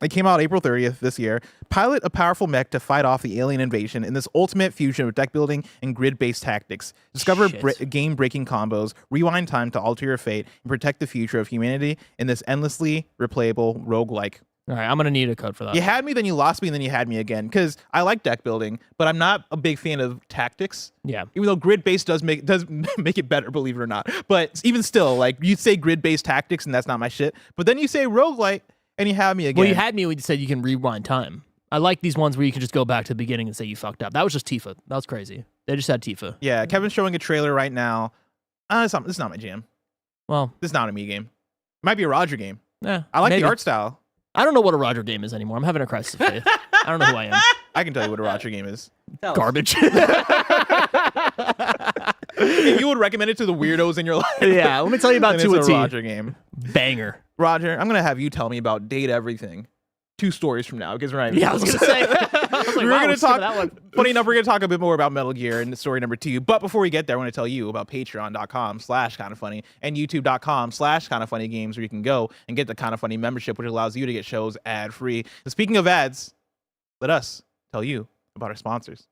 It came out April 30th this year. Pilot a powerful mech to fight off the alien invasion in this ultimate fusion of deck building and grid-based tactics. Discover game-breaking combos, rewind time to alter your fate, and protect the future of humanity in this endlessly replayable roguelike. All right, I'm going to need a code for that. You had me, then you lost me, and then you had me again. Because I like deck building, but I'm not a big fan of tactics. Yeah. Even though grid-based does make it better, believe it or not. But even still, like, you say grid-based tactics, and that's not my shit. But then you say roguelike, and you have me again. Well, you had me when you said you can rewind time. I like these ones where you can just go back to the beginning and say you fucked up. That was just Tifa. That was crazy. They just had Tifa. Yeah, Kevin's showing a trailer right now. It's not my jam. Well, this is not a me game. It might be a Roger game. Yeah, I like the art style. I don't know what a Roger game is anymore. I'm having a crisis of faith. I don't know who I am. I can tell you what a Roger game is. Garbage. If you would recommend it to the weirdos in your life. Yeah, let me tell you about It's a 2 Roger game. Banger. Roger, I'm gonna have you tell me about Date Everything 2 stories from now, because right. Yeah, I was gonna say. We're gonna talk. That one. Funny enough, we're gonna talk a bit more about Metal Gear in story number 2. But before we get there, I want to tell you about Patreon.com/kindafunny and YouTube.com/kindafunnygames, where you can go and get the Kinda Funny membership, which allows you to get shows ad free. Speaking of ads, let us tell you about our sponsors.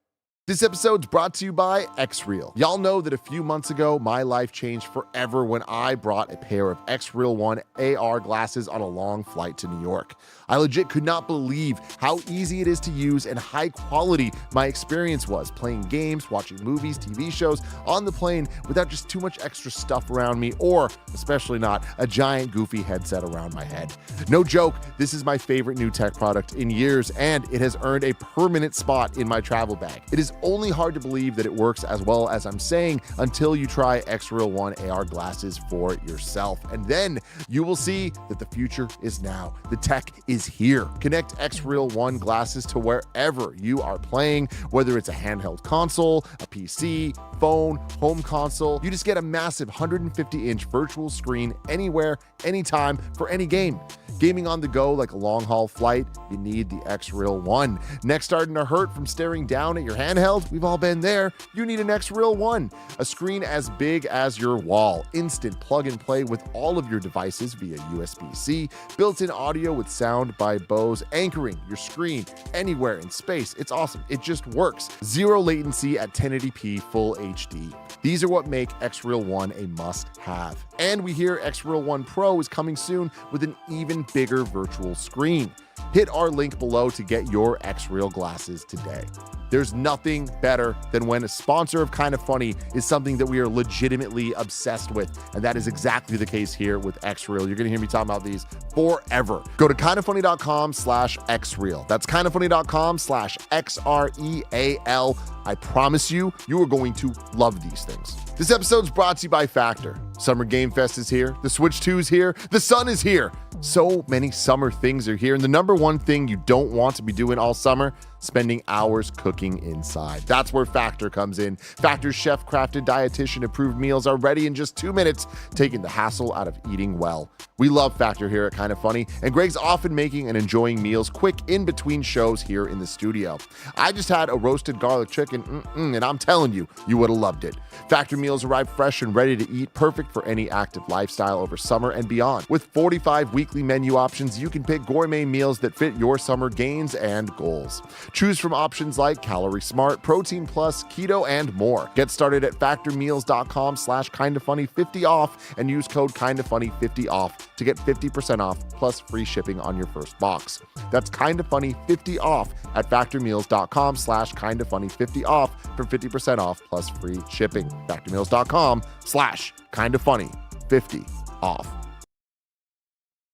This episode's brought to you by X-Real. Y'all know that a few months ago, my life changed forever when I brought a pair of X-Real 1 AR glasses on a long flight to New York. I legit could not believe how easy it is to use and high quality my experience was playing games, watching movies, TV shows on the plane without just too much extra stuff around me, or especially not a giant goofy headset around my head. No joke, this is my favorite new tech product in years, and it has earned a permanent spot in my travel bag. It is only hard to believe that it works as well as I'm saying until you try X-Real 1 AR glasses for yourself. And then you will see that the future is now. The tech is here. Connect X-Real 1 glasses to wherever you are playing, whether it's a handheld console, a PC, phone, home console. You just get a massive 150-inch virtual screen anywhere, anytime, for any game. Gaming on the go like a long-haul flight, you need the X-Real 1. Neck starting to hurt from staring down at your handheld? handheld? We've all been there. You need an X-Real One. A screen as big as your wall. Instant plug and play with all of your devices via USB-C. Built-in audio with sound by Bose, anchoring your screen anywhere in space. It's awesome. It just works. Zero latency at 1080p full HD. These are what make X-Real One a must-have. And we hear X-Real One Pro is coming soon with an even bigger virtual screen. Hit our link below to get your X-Real glasses today. There's nothing better than when a sponsor of Kinda Funny is something that we are legitimately obsessed with, and that is exactly the case here with X-Real. You're gonna hear me talking about these forever. Go to kindafunny.com/xreal. That's kindafunny.com/XREAL. I promise you, you are going to love these things. This episode's brought to you by Factor. Summer Game Fest is here. The Switch 2 is here. The sun is here. So many summer things are here. And the number one thing you don't want to be doing all summer, spending hours cooking inside. That's where Factor comes in. Factor's chef-crafted, dietitian-approved meals are ready in just 2 minutes, taking the hassle out of eating well. We love Factor here at Kinda Funny, and Greg's often making and enjoying meals quick in between shows here in the studio. I just had a roasted garlic chicken, and I'm telling you, you would have loved it. Factor meals arrive fresh and ready to eat, perfect for any active lifestyle over summer and beyond. With 45 weekly menu options, you can pick gourmet meals that fit your summer gains and goals. Choose from options like Calorie Smart, Protein Plus, Keto, and more. Get started at factormeals.com/kindafunny50 off and use code kindafunny50 off to get 50% off plus free shipping on your first box. That's kindafunny50 off at factormeals.com/kindafunny50 off for 50% off plus free shipping. factormeals.com/kindafunny50 off.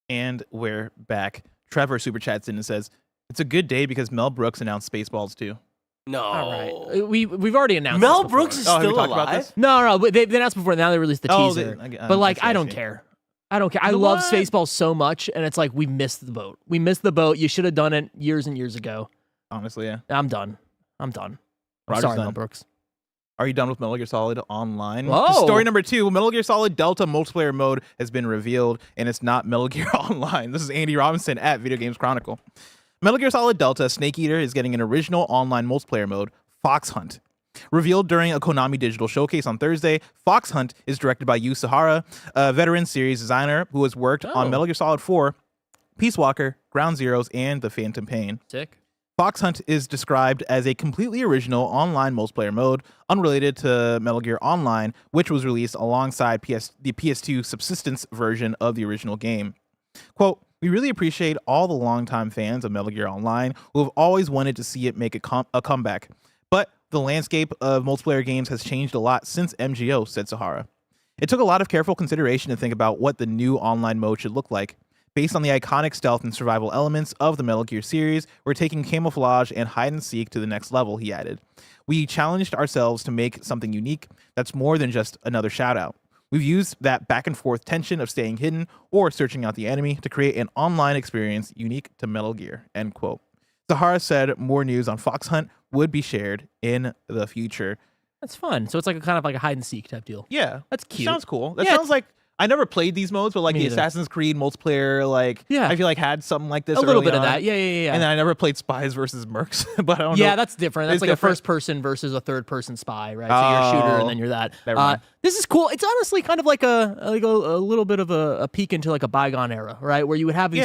And we're back. Trevor super chats in and says, "It's a good day because Mel Brooks announced Spaceballs 2." No. All right. We've already announced Mel this before. Brooks is Oh, have we still talked about alive? this? No, they announced before. Now they released the Oh, teaser. but Like, I I don't see. care. I don't care. I You know love what? Spaceballs so much, and it's like we missed the boat. We missed the boat. You should have done it years and years ago. Honestly, yeah. I'm done. I'm Roger's sorry, done. Mel Brooks. Are you done with Metal Gear Solid Online? Whoa. Story number 2, Metal Gear Solid Delta multiplayer mode has been revealed, and it's not Metal Gear Online. This is Andy Robinson at Video Games Chronicle. Metal Gear Solid Delta Snake Eater is getting an original online multiplayer mode, Fox Hunt. Revealed during a Konami digital showcase on Thursday, Fox Hunt is directed by Yu Sahara, a veteran series designer who has worked on Metal Gear Solid 4, Peace Walker, Ground Zeroes, and The Phantom Pain. Sick. Fox Hunt is described as a completely original online multiplayer mode, unrelated to Metal Gear Online, which was released alongside the PS2 subsistence version of the original game. Quote, "We really appreciate all the longtime fans of Metal Gear Online who have always wanted to see it make a comeback. But the landscape of multiplayer games has changed a lot since MGO," said Sahara. "It took a lot of careful consideration to think about what the new online mode should look like. Based on the iconic stealth and survival elements of the Metal Gear series, we're taking camouflage and hide and seek to the next level," he added. "We challenged ourselves to make something unique that's more than just another shoutout. We've used that back and forth tension of staying hidden or searching out the enemy to create an online experience unique to Metal Gear," end quote. Sahara said more news on Fox Hunt would be shared in the future. That's fun. So it's like a kind of like a hide and seek type deal. Yeah. That's cute. Sounds cool. That Yeah, sounds like, I never played these modes, but like Me the neither. Assassin's Creed multiplayer, like, Yeah. I feel like had something like this A little early bit of on. that. Yeah. And then I never played Spies versus Mercs, but I don't know. Yeah, that's different. That's It's like a different. first person versus a third person spy, right? So you're a shooter Oh. and then you're that. Never mind. This is cool. It's honestly kind of like a little bit of a peek into like a bygone era, right? Where you would have these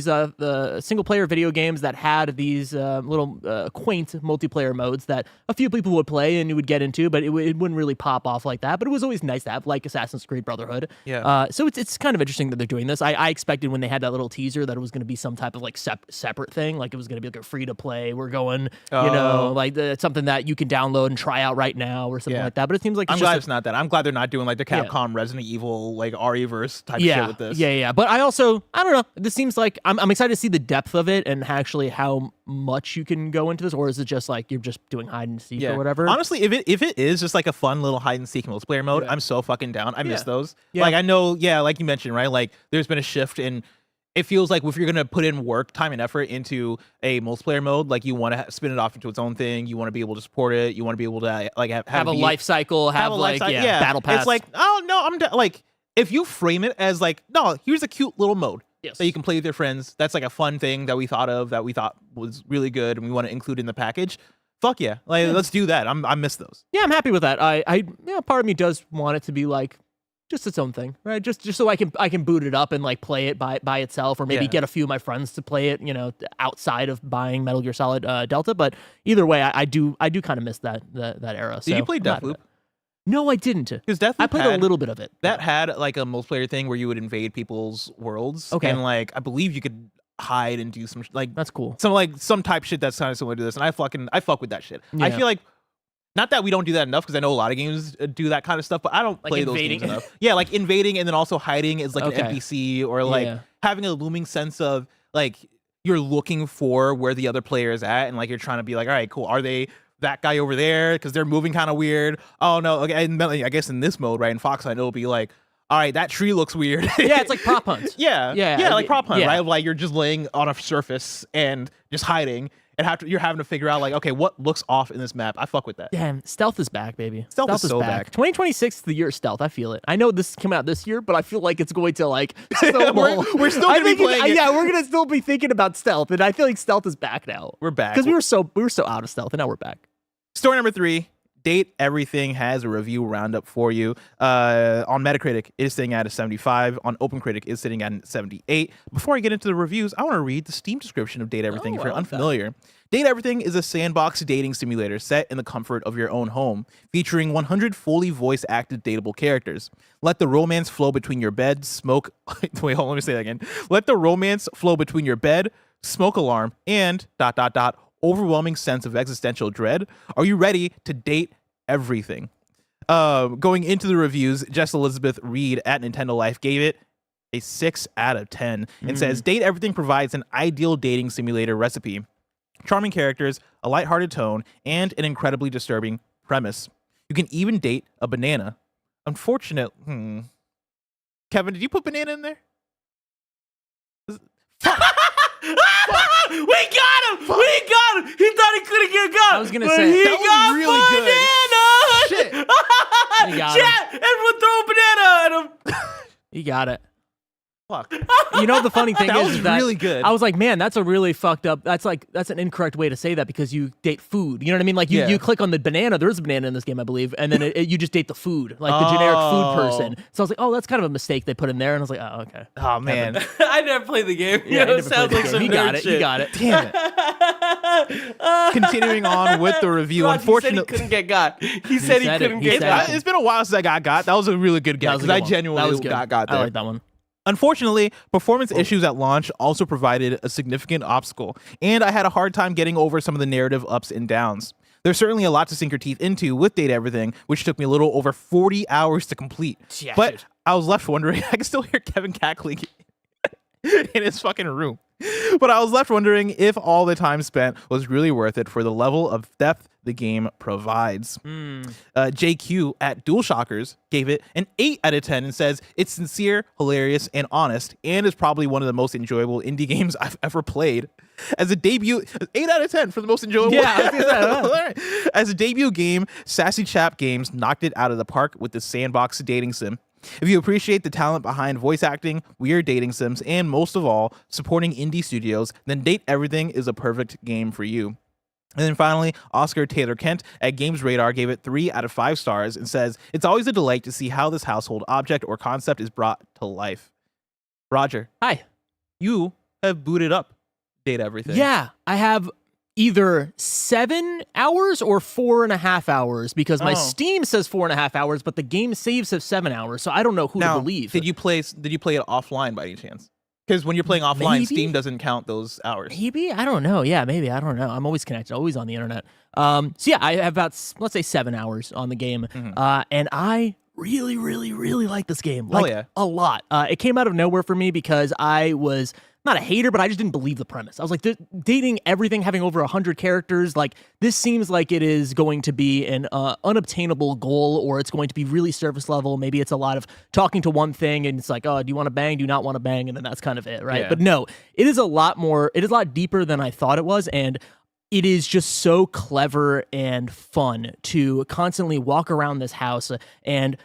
Yeah. the single player video games that had these little quaint multiplayer modes that a few people would play and you would get into, but it wouldn't really pop off like that. But it was always nice to have, like Assassin's Creed Brotherhood. Yeah. So it's kind of interesting that they're doing this. I expected when they had that little teaser that it was going to be some type of like separate thing, like it was going to be like a free to play. We're going, like it's something that you can download and try out right now or something Yeah. like that. But it seems like I'm it's glad just it's not that. I'm glad they're not doing like the Capcom Resident Evil, like RE-verse type yeah, shit with this. Yeah. But I also, I don't know. This seems like I'm excited to see the depth of it and actually how much you can go into this, or is it just like you're just doing hide and seek or whatever? Honestly, if it is just like a fun little hide and seek multiplayer mode, I'm so fucking down. I miss those. Yeah. Like I know, like you mentioned, right? Like there's been a shift in. It feels like if you're gonna put in work, time, and effort into a multiplayer mode, like you want to spin it off into its own thing. You want to be able to support it. You want to be able to like have a it be- life cycle, have a like life cycle. battle pass. It's like, oh no, like if you frame it as like, no, here's a cute little mode Yes. that you can play with your friends. That's like a fun thing that we thought was really good, and we want to include in the package. fuck yeah, like let's do that. I miss those. Yeah, I'm happy with that. Part of me does want it to be like just its own thing, right? Just so I can boot it up and like play it by itself, or maybe get a few of my friends to play it, outside of buying Metal Gear Solid Delta. But either way, I do kind of miss that era. Did you play Deathloop? No, I didn't. Because Deathloop I played a little bit of it. That had like a multiplayer thing where you would invade people's worlds. Okay. And like I believe you could hide and do some like That's cool. some type shit that's kind of similar to this. And I fuck with that shit. I Yeah. feel like not that we don't do that enough, because I know a lot of games do that kind of stuff, but I don't Like play invading. those games enough. Yeah, like invading and then also hiding as like Okay. an NPC, or like Yeah. having a looming sense of like you're looking for where the other player is at, and like you're trying to be like, all right, cool, are they that guy over there? Because they're moving kind of weird. Oh no, okay. And then, I guess in this mode, right, in Fox Hunt, it'll be like, all right, that tree looks weird. Yeah, it's like prop hunt. Yeah, like prop hunt, yeah. right? Like you're just laying on a surface and just hiding, and you're having to figure out like, okay, what looks off in this map? I fuck with that. Damn, stealth is back, baby. Stealth is so back. 2026 is the year of stealth. I feel it. I know this came out this year, but I feel like it's going to like snowball. We're still gonna be playing it. Yeah, we're gonna still be thinking about stealth, and I feel like stealth is back now. We're back because we were so out of stealth, and now we're back. Story number 3. Date Everything has a review roundup for you. On Metacritic, it is sitting at a 75. On OpenCritic, it's sitting at a 78. Before I get into the reviews, I want to read the Steam description of Date Everything if you're unfamiliar. Date Everything is a sandbox dating simulator set in the comfort of your own home, featuring 100 fully voice-acted dateable characters. Let the romance flow between your bed, smoke... Wait, hold on, let me say that again. Let the romance flow between your bed, smoke alarm, and ... overwhelming sense of existential dread. Are you ready to date everything? Going into the reviews, Jess Elizabeth Reed at Nintendo Life gave it a 6 out of 10 and says, Date Everything provides an ideal dating simulator recipe. Charming characters, a lighthearted tone, and an incredibly disturbing premise. You can even date a banana. Kevin, did you put banana in there? We got him! We got him! He thought he couldn't get got. I was gonna but say, he that was got really good. banana. Shit. You got him. Chat, everyone throw a banana at him. You got it. Fuck. You know the funny thing That is was that really good. I was like, man, that's a really fucked up. That's an incorrect way to say that, because you date food. You know what I mean? Like you click on the banana. There is a banana in this game, I believe, and then you just date the food, like the generic food person. So I was like, oh, that's kind of a mistake they put in there, and I was like, oh, okay. Oh, man. I never played the game. Yeah, It sounds like some you got nerd it. shit. You got it. Damn it. Continuing on with the review, Rod, unfortunately... he said he couldn't get got. He said he said it. couldn't He get said got. it. It's been a while since I got. That was a really good That guess, was a because I good one. genuinely That was good. got there. I like that one. Unfortunately, performance issues at launch also provided a significant obstacle, and I had a hard time getting over some of the narrative ups and downs. There's certainly a lot to sink your teeth into with Date Everything, which took me a little over 40 hours to complete. Yeah, but dude. I was left wondering, I can still hear Kevin cackling in his fucking room. But I was left wondering if all the time spent was really worth it for the level of depth the game provides. JQ at DualShockers gave it an 8 out of 10 and says it's sincere, hilarious, and honest, and is probably one of the most enjoyable indie games I've ever played. As a debut, 8 out of 10 for the most enjoyable. Yeah, I was gonna say that. As a debut game, Sassy Chap Games knocked it out of the park with the sandbox dating sim. If you appreciate the talent behind voice acting, weird dating sims, and most of all, supporting indie studios, then Date Everything is a perfect game for you. And then finally, Oscar Taylor Kent at Games Radar gave it 3 out of 5 stars and says, it's always a delight to see how this household object or concept is brought to life. Roger, Hi. you have booted up Date Everything. Yeah, I have either 7 hours or 4.5 hours, because my Steam says 4.5 hours, but the game saves says 7 hours. So I don't know who Now, to believe. did you play it offline by any chance? Because when you're playing offline, Maybe? Steam doesn't count those hours. Maybe? I don't know. Yeah, maybe. I don't know. I'm always connected, always on the internet. So yeah, I have about, let's say, 7 hours on the game. And I really, really, really like this game. Like, yeah. a lot. It came out of nowhere for me because I was not a hater, but I just didn't believe the premise. I was like, dating everything, having over 100 characters, like, this seems like it is going to be an unobtainable goal, or it's going to be really surface level. Maybe it's a lot of talking to one thing, and it's like, oh, do you want to bang? Do you not want to bang? And then that's kind of it, right? Yeah. But no, it is a lot more, it is a lot deeper than I thought it was, and it is just so clever and fun to constantly walk around this house and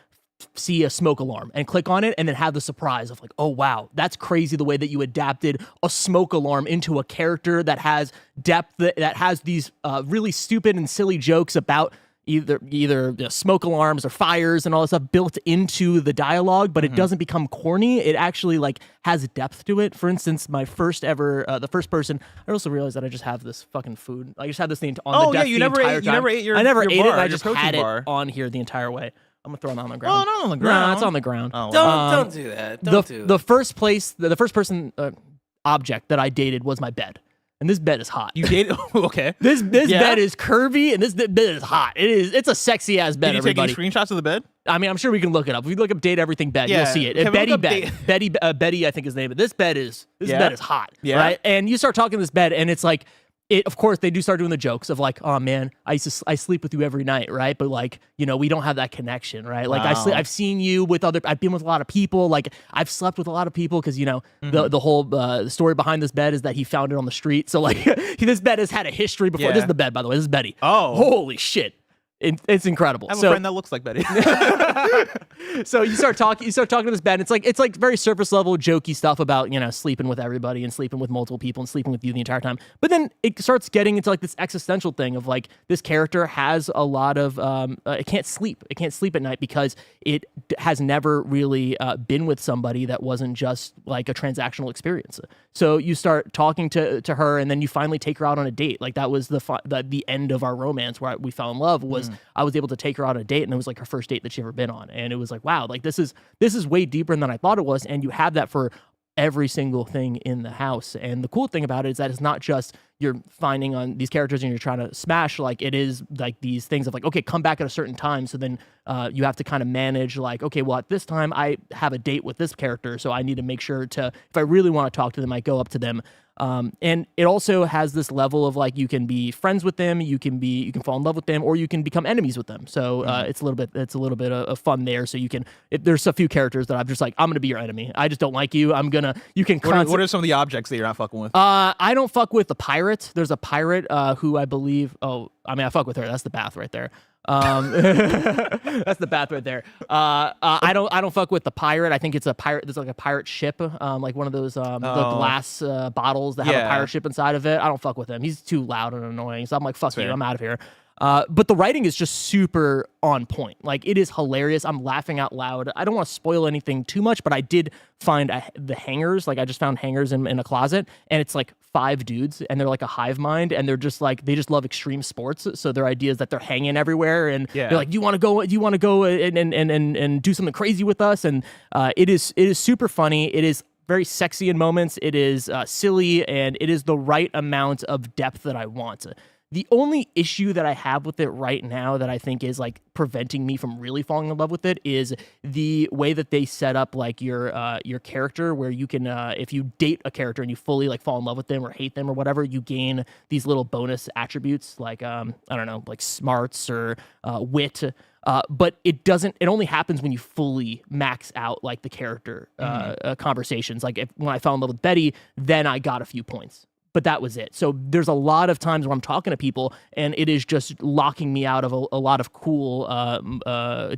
see a smoke alarm and click on it and then have the surprise of like, oh wow, that's crazy the way that you adapted a smoke alarm into a character that has depth, that has these really stupid and silly jokes about either smoke alarms or fires and all this stuff built into the dialogue, but it doesn't become corny. It actually like has depth to it. For instance, my first ever, the first person, I also realized that I just have this fucking food. I just had this thing on the desk you the never entire ate, time. you never ate your I never your ate bar, it. And I your just protein had bar. it on here the entire way. I'm gonna throw it on the ground. Oh, not on the ground. No, it's on the ground. Oh, wow. Don't do that. Don't do The first place, the first person object that I dated was my bed. And this bed is hot. You dated? Okay. This Yeah? bed is curvy and this bed is hot. It's a sexy ass bed. Did you take Everybody. any screenshots of the bed? I mean, I'm sure we can look it up. If we look up Date Everything Bed, Yeah. you'll see it. Can we Betty look up Bed. Betty, I think is the name. But this bed is hot. Yeah. Right. And you start talking to this bed, and it's like, of course, they do start doing the jokes of like, oh man, I sleep with you every night, right? But like, we don't have that connection, right? Like Wow. I've seen you with I've been with a lot of people. Like I've slept with a lot of people because the whole story behind this bed is that he found it on the street. So like this bed has had a history before. Yeah. This is the bed, by the way. This is Betty. Oh. Holy shit. It's incredible. I have a friend that looks like Betty. So you start talking to this bed. And it's like very surface level jokey stuff about sleeping with everybody and sleeping with multiple people and sleeping with you the entire time. But then it starts getting into like this existential thing of like this character has a lot of it can't sleep. It can't sleep at night because it has never really been with somebody that wasn't just like a transactional experience. So you start talking to her, and then you finally take her out on a date. Like that was the end of our romance where we fell in love. Was I was able to take her on a date, and it was like her first date that she ever been on, and it was like, wow, like this is way deeper than I thought it was. And you have that for every single thing in the house. And the cool thing about it is that it's not just you're finding on these characters and you're trying to smash. Like it is like these things of like, okay, come back at a certain time. So then you have to kind of manage like, okay, well at this time I have a date with this character, so I need to make sure to, if I really want to talk to them, I go up to them. And it also has this level of like you can be friends with them, you can fall in love with them, or you can become enemies with them. So it's a little bit of fun there. So you can, if there's a few characters that I'm just like, I'm gonna be your enemy. I just don't like you. You can. What are some of the objects that you're not fucking with? I don't fuck with the pirate. There's a pirate who I believe. I fuck with her. That's the bath right there. That's the bath right there. I don't fuck with the pirate. I think it's a pirate. There's like a pirate ship, like one of those the glass bottles that have a pirate ship inside of it. I don't fuck with him. He's too loud and annoying. So I'm like, fuck you. I'm out of here. But the writing is just super on point. Like it is hilarious. I'm laughing out loud. I don't want to spoil anything too much, but I did find the hangers. Like I just found hangers in a closet, and it's like 5 dudes, and they're like a hive mind, and they're just like, they just love extreme sports. So their idea is that they're hanging everywhere, and they're like, do you want to go and do something crazy with us? And it is super funny. It is very sexy in moments. It is silly, and it is the right amount of depth that I want. The only issue that I have with it right now that I think is like preventing me from really falling in love with it is the way that they set up like your character, where you can if you date a character and you fully like fall in love with them or hate them or whatever, you gain these little bonus attributes like I don't know, like smarts or wit. But it only happens when you fully max out like the character conversations. Like when I fell in love with Betty, then I got a few points. But that was it. So there's a lot of times where I'm talking to people and it is just locking me out of a lot of cool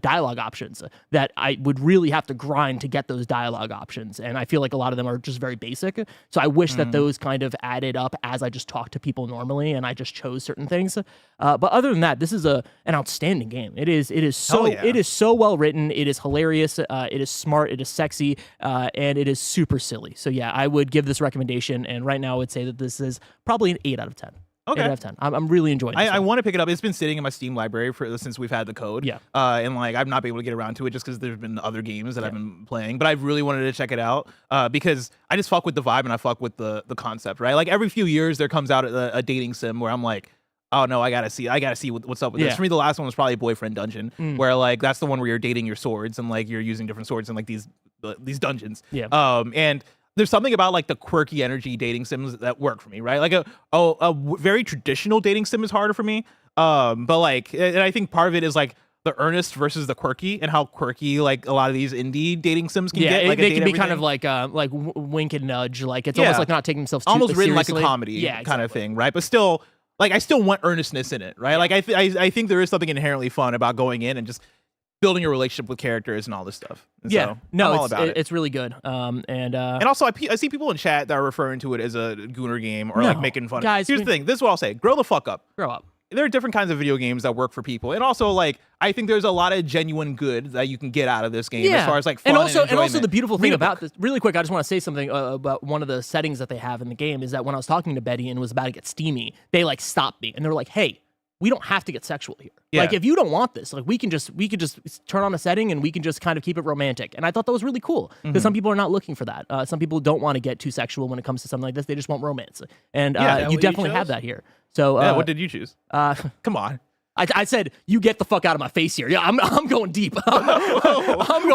dialogue options that I would really have to grind to get those dialogue options. And I feel like a lot of them are just very basic. So I wish that those kind of added up as I just talk to people normally and I just chose certain things. But other than that, this is an outstanding game. It is so well written. It is hilarious. It is smart. It is sexy. And it is super silly. So yeah, I would give this recommendation. And right now I would say that this is probably an 8 out of 10. Okay. 8 out of 10. I'm really enjoying it. I want to pick it up. It's been sitting in my Steam library since we've had the code. Yeah. And like I've not been able to get around to it just because there's been other games that I've been playing. But I've really wanted to check it out because I just fuck with the vibe and I fuck with the concept, right? Like every few years there comes out a dating sim where I'm like, oh no, I gotta see what's up with this. For me, the last one was probably Boyfriend Dungeon, where like that's the one where you're dating your swords and like you're using different swords in like these dungeons. Yeah. And there's something about like the quirky energy dating sims that work for me, right? Like a very traditional dating sim is harder for me. But like, and I think part of it is like the earnest versus the quirky, and how quirky like a lot of these indie dating sims can get. Like they can be kind of like wink and nudge, like it's almost like not taking themselves too almost written seriously. like a comedy kind of thing, right? But still, like I still want earnestness in it, right? Like I think there is something inherently fun about going in and just building a relationship with characters and all this stuff. And Yeah, so no, I'm all about it. it's really good. And also, I see people in chat that are referring to it as a Gooner game or No, like making fun. guys, Here's the thing. This is what I'll say. Grow the fuck up. grow up. There are different kinds of video games that work for people, and also like I think there's a lot of genuine good that you can get out of this game as far as like fun and also enjoyment. the beautiful Read thing a about book. this, really quick, I just want to say something about one of the settings that they have in the game is that when I was talking to Betty and it was about to get steamy, they like stopped me and they were like, "Hey, we don't have to get sexual here. Yeah. Like if you don't want this, like we can just turn on a setting and we can just kind of keep it romantic." And I thought that was really cool because some people are not looking for that. Some people don't want to get too sexual when it comes to something like this. They just want romance, and you definitely have that here. So Yeah, what did you choose? Come on. I said, "You get the fuck out of my face here." Yeah, I'm going deep. I'm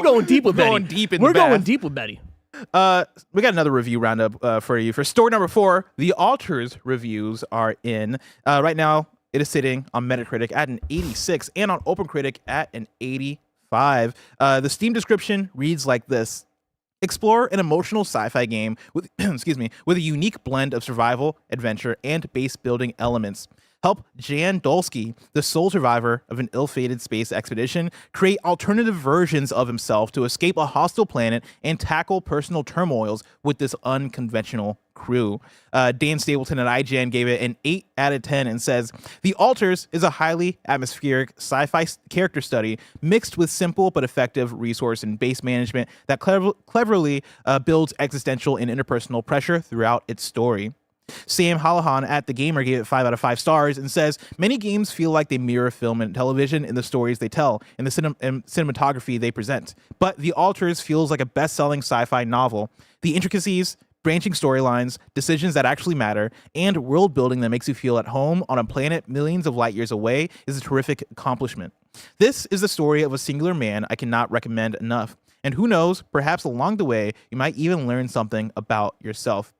going deep with Betty. Going deep in We're the going bath. deep with Betty. We got another review roundup for you. For story number 4, The Alters reviews are in. Right now, it is sitting on Metacritic at an 86 and on OpenCritic at an 85. The Steam description reads like this. Explore an emotional sci-fi game with, with a unique blend of survival, adventure, and base building elements. Help Jan Dolsky, the sole survivor of an ill-fated space expedition, create alternative versions of himself to escape a hostile planet and tackle personal turmoils with this unconventional crew. Dan Stapleton at IGN gave it an 8 out of 10 and says, The Alters is a highly atmospheric sci-fi character study mixed with simple but effective resource and base management that cleverly builds existential and interpersonal pressure throughout its story. Sam Hallahan at The Gamer gave it 5 out of 5 stars and says, many games feel like they mirror film and television in the stories they tell and the cinematography they present. But The Alters feels like a best-selling sci-fi novel. The intricacies, branching storylines, decisions that actually matter, and world building that makes you feel at home on a planet millions of light years away is a terrific accomplishment. This is the story of a singular man I cannot recommend enough. And who knows, perhaps along the way, you might even learn something about yourself.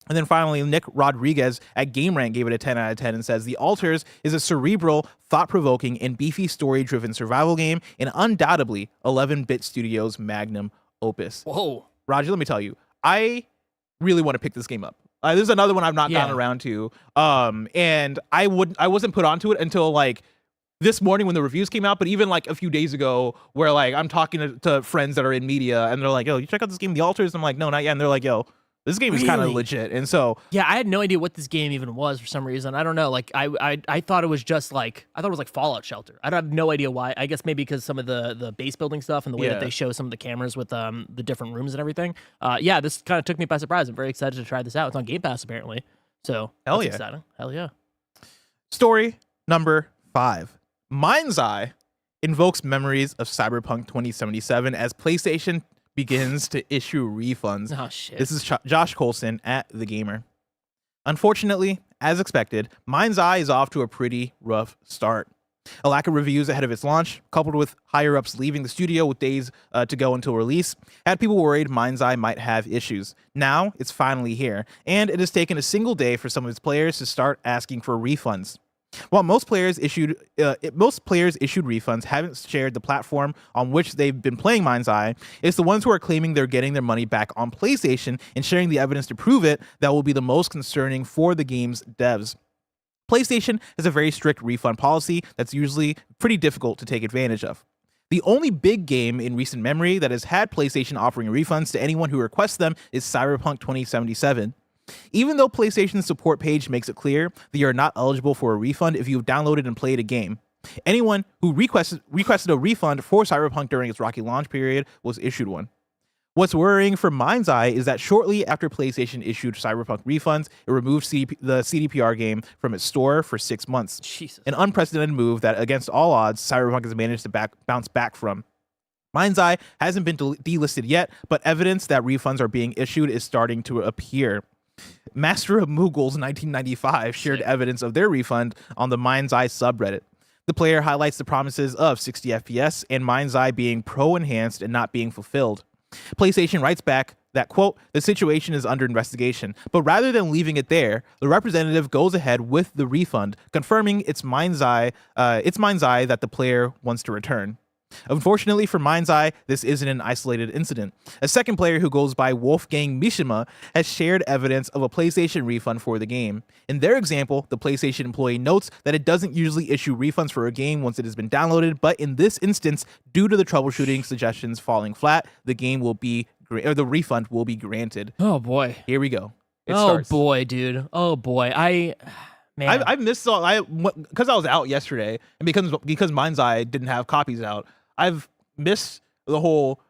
And then finally, Nick Rodriguez at GameRant gave it a 10 out of 10 and says, The Alters is a cerebral, thought-provoking, and beefy story-driven survival game and undoubtedly 11-bit Studios' magnum opus. Whoa. Roger, let me tell you, I really want to pick this game up. This is another one I've not gotten around to. And I wasn't put onto it until like this morning when the reviews came out, but even like a few days ago where like I'm talking to friends that are in media and they're like, yo, you check out this game, The Alters? I'm like, no, not yet. And they're like, yo, this game is kind of legit. And so yeah, I had no idea what this game even was for some reason. I don't know. Like I thought it was just like Fallout Shelter. I have no idea why. I guess maybe because some of the base building stuff and the way that they show some of the cameras with the different rooms and everything. Yeah, this kind of took me by surprise. I'm very excited to try this out. It's on Game Pass apparently. So Hell that's yeah. exciting. Hell yeah. Story number 5. MindsEye invokes memories of Cyberpunk 2077 as PlayStation begins to issue refunds. Oh shit. This is Josh Coulson at The Gamer. Unfortunately, as expected, MindsEye is off to a pretty rough start. A lack of reviews ahead of its launch, coupled with higher-ups leaving the studio with days to go until release, had people worried MindsEye might have issues. Now, it's finally here, and it has taken a single day for some of its players to start asking for refunds. While most players issued refunds haven't shared the platform on which they've been playing MindsEye, it's the ones who are claiming they're getting their money back on PlayStation and sharing the evidence to prove it that will be the most concerning for the game's devs. PlayStation has a very strict refund policy that's usually pretty difficult to take advantage of. The only big game in recent memory that has had PlayStation offering refunds to anyone who requests them is Cyberpunk 2077. Even though PlayStation's support page makes it clear that you're not eligible for a refund if you've downloaded and played a game, anyone who requested a refund for Cyberpunk during its rocky launch period was issued one. What's worrying for MindsEye is that shortly after PlayStation issued Cyberpunk refunds, it removed the CDPR game from its store for 6 months. Jesus. An unprecedented move that, against all odds, Cyberpunk has managed to bounce back from. MindsEye hasn't been delisted yet, but evidence that refunds are being issued is starting to appear. Master of Moogles 1995 shared evidence of their refund on the MindsEye subreddit. The player highlights the promises of 60 FPS and MindsEye being pro-enhanced and not being fulfilled. PlayStation writes back that, quote, the situation is under investigation, but rather than leaving it there, the representative goes ahead with the refund, confirming it's MindsEye that the player wants to return. Unfortunately for MindsEye, this isn't an isolated incident. A second player who goes by Wolfgang Mishima has shared evidence of a PlayStation refund for the game. In their example, the PlayStation employee notes that it doesn't usually issue refunds for a game once it has been downloaded, but in this instance, due to the troubleshooting suggestions falling flat, the refund will be granted. Oh boy. Here we go. It Oh starts. boy, dude. Oh boy. Man. I missed because I was out yesterday, and because MindsEye didn't have copies out, I've missed the whole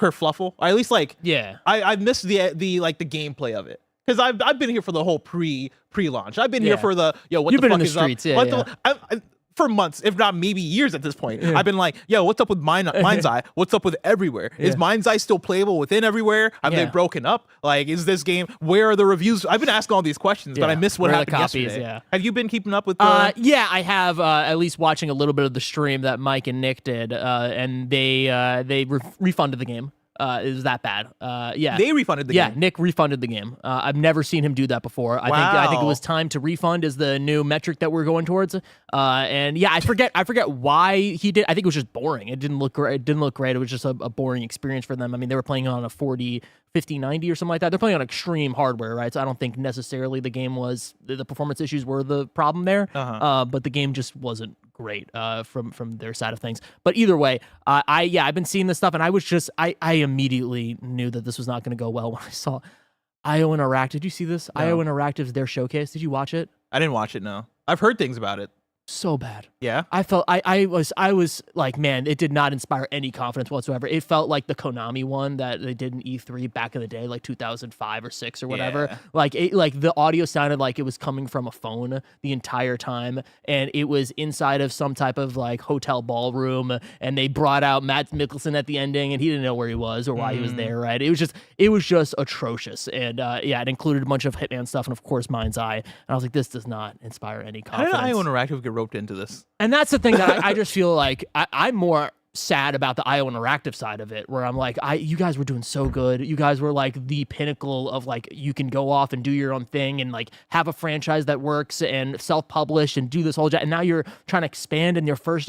kerfluffle. Or at least I missed the gameplay of it because I've been here for the whole pre-launch. I've been here for the what You've the been fuck in the is streets, up. For months, if not maybe years at this point. I've been like, what's up with MindsEye? What's up with Everywhere? Is MindsEye still playable within Everywhere? Have they broken up? Like, is this game, where are the reviews? I've been asking all these questions, but I missed what happened yesterday. Have you been keeping up with yeah, I have, at least watching a little bit of the stream that Mike and Nick did, and they refunded the game. It was that bad. They refunded the game. Yeah, Nick refunded the game. I've never seen him do that before. I think it was time to refund is the new metric that we're going towards. And yeah, I forget why he did. I think it was just boring. It didn't look great. It was just a boring experience for them. I mean, they were playing on a 5090 or something like that. They're playing on extreme hardware, right? So I don't think necessarily the game was the performance issues were the problem there. But the game just wasn't great from their side of things. But either way, I've been seeing this stuff, and I immediately knew that this was not going to go well when I saw IO Interactive. Did you see this? No. IO Interactive's their showcase. Did you watch it? I didn't watch it. No, I've heard things about it. So bad. Yeah. I felt I was like, man, it did not inspire any confidence whatsoever. It felt like the Konami one that they did in E3 back in the day, like 2005 or 6 or whatever. Yeah. Like the audio sounded like it was coming from a phone the entire time, and it was inside of some type of like hotel ballroom, and they brought out Matt Mikkelsen at the ending, and he didn't know where he was or why he was there. Right. It was just atrocious, and it included a bunch of Hitman stuff, and of course MindsEye. And I was like, this does not inspire any confidence. How did IO Interactive get roped into this? And that's the thing that I just feel like I'm more sad about the IO Interactive side of it, where I'm like, you guys were doing so good. You guys were like the pinnacle of like, you can go off and do your own thing and like have a franchise that works and self-publish and do this whole and now you're trying to expand, and your first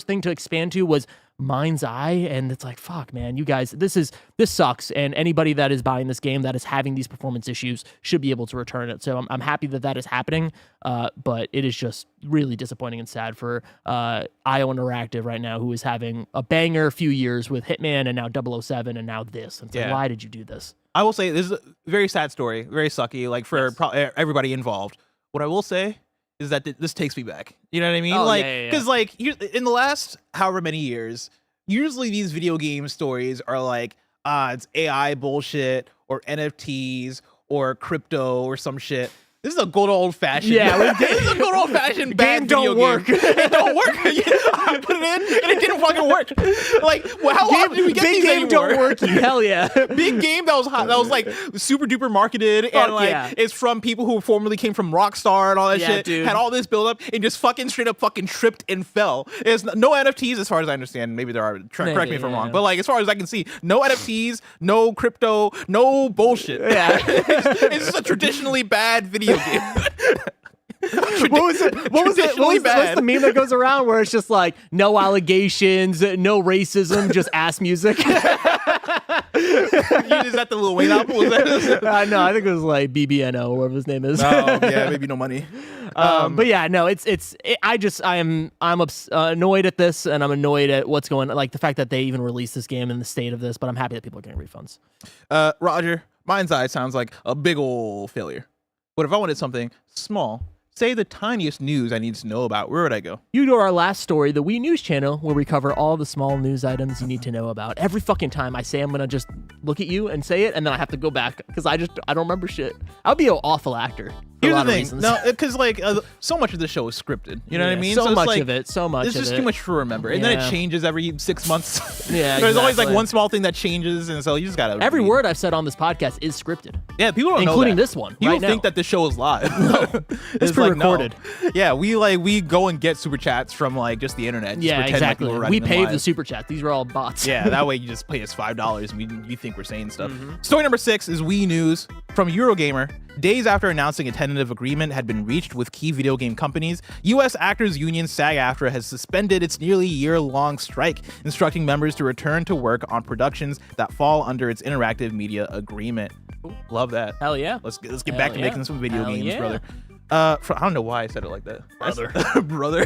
thing to expand to was MindsEye, and it's like, fuck, man, you guys, this sucks, and anybody that is buying this game that is having these performance issues should be able to return it. So I'm happy that is happening, but it is just really disappointing and sad for IO Interactive right now, who is having a banger few years with Hitman and now 007 and now this. And so why did you do this? I will say this is a very sad story, very sucky, like for everybody involved. What I will say is that this takes me back. You know what I mean? Because in the last however many years, usually these video game stories are like, it's AI bullshit or NFTs or crypto or some shit. This is a good old fashioned. Yeah, this is a good old fashioned bad video game. It don't work. I put it in and it didn't fucking work. Like, how often do we get big these game anymore? don't work. Hell yeah. Big game that was hot. That was like super duper marketed, and like it's from people who formerly came from Rockstar and all that shit. Dude. Had all this build up and just fucking straight up fucking tripped and fell. It's no NFTs as far as I understand. Maybe there are. Correct me if I'm wrong. But like as far as I can see, no NFTs, no crypto, no bullshit. Yeah. It's just a traditionally bad video game. What was What's the meme that goes around where it's just like no allegations, no racism, just ass music? Is that the Lil Wayne album? Was that? No, I think it was like BBNO or whatever his name is. Oh yeah, maybe no money. But yeah, no, I'm annoyed at this, and I'm annoyed at what's going on, like the fact that they even released this game in the state of this. But I'm happy that people are getting refunds. Roger, MindsEye sounds like a big old failure. But if I wanted something small, say the tiniest news I need to know about, where would I go? You go to our last story, the Wii News channel, where we cover all the small news items you need to know about. Every fucking time I say I'm gonna just look at you and say it, and then I have to go back because I don't remember shit. I'll be an awful actor. Here's the thing, no, because like so much of the show is scripted. You know what I mean? So much like, of it. It's just too much to remember, and then it changes every 6 months. Yeah, there's always like one small thing that changes, and so you just gotta. Every word I've said on this podcast is scripted. Yeah, people don't know including that. this one. People right think now. that this show is live. No, it's pre-recorded. No. Yeah, we go and get super chats from like just the internet. Just pretend exactly. Like we pay live. the super chat. These are all bots. Yeah, that way you just pay us $5 and you think we're saying stuff. Story number 6 is Wii news. From Eurogamer, days after announcing a tentative agreement had been reached with key video game companies, U.S. Actors Union SAG-AFTRA has suspended its nearly year-long strike, instructing members to return to work on productions that fall under its interactive media agreement. Love that. Hell yeah. Let's get back to making some video Hell games, yeah. brother. I don't know why I said it like that. Brother.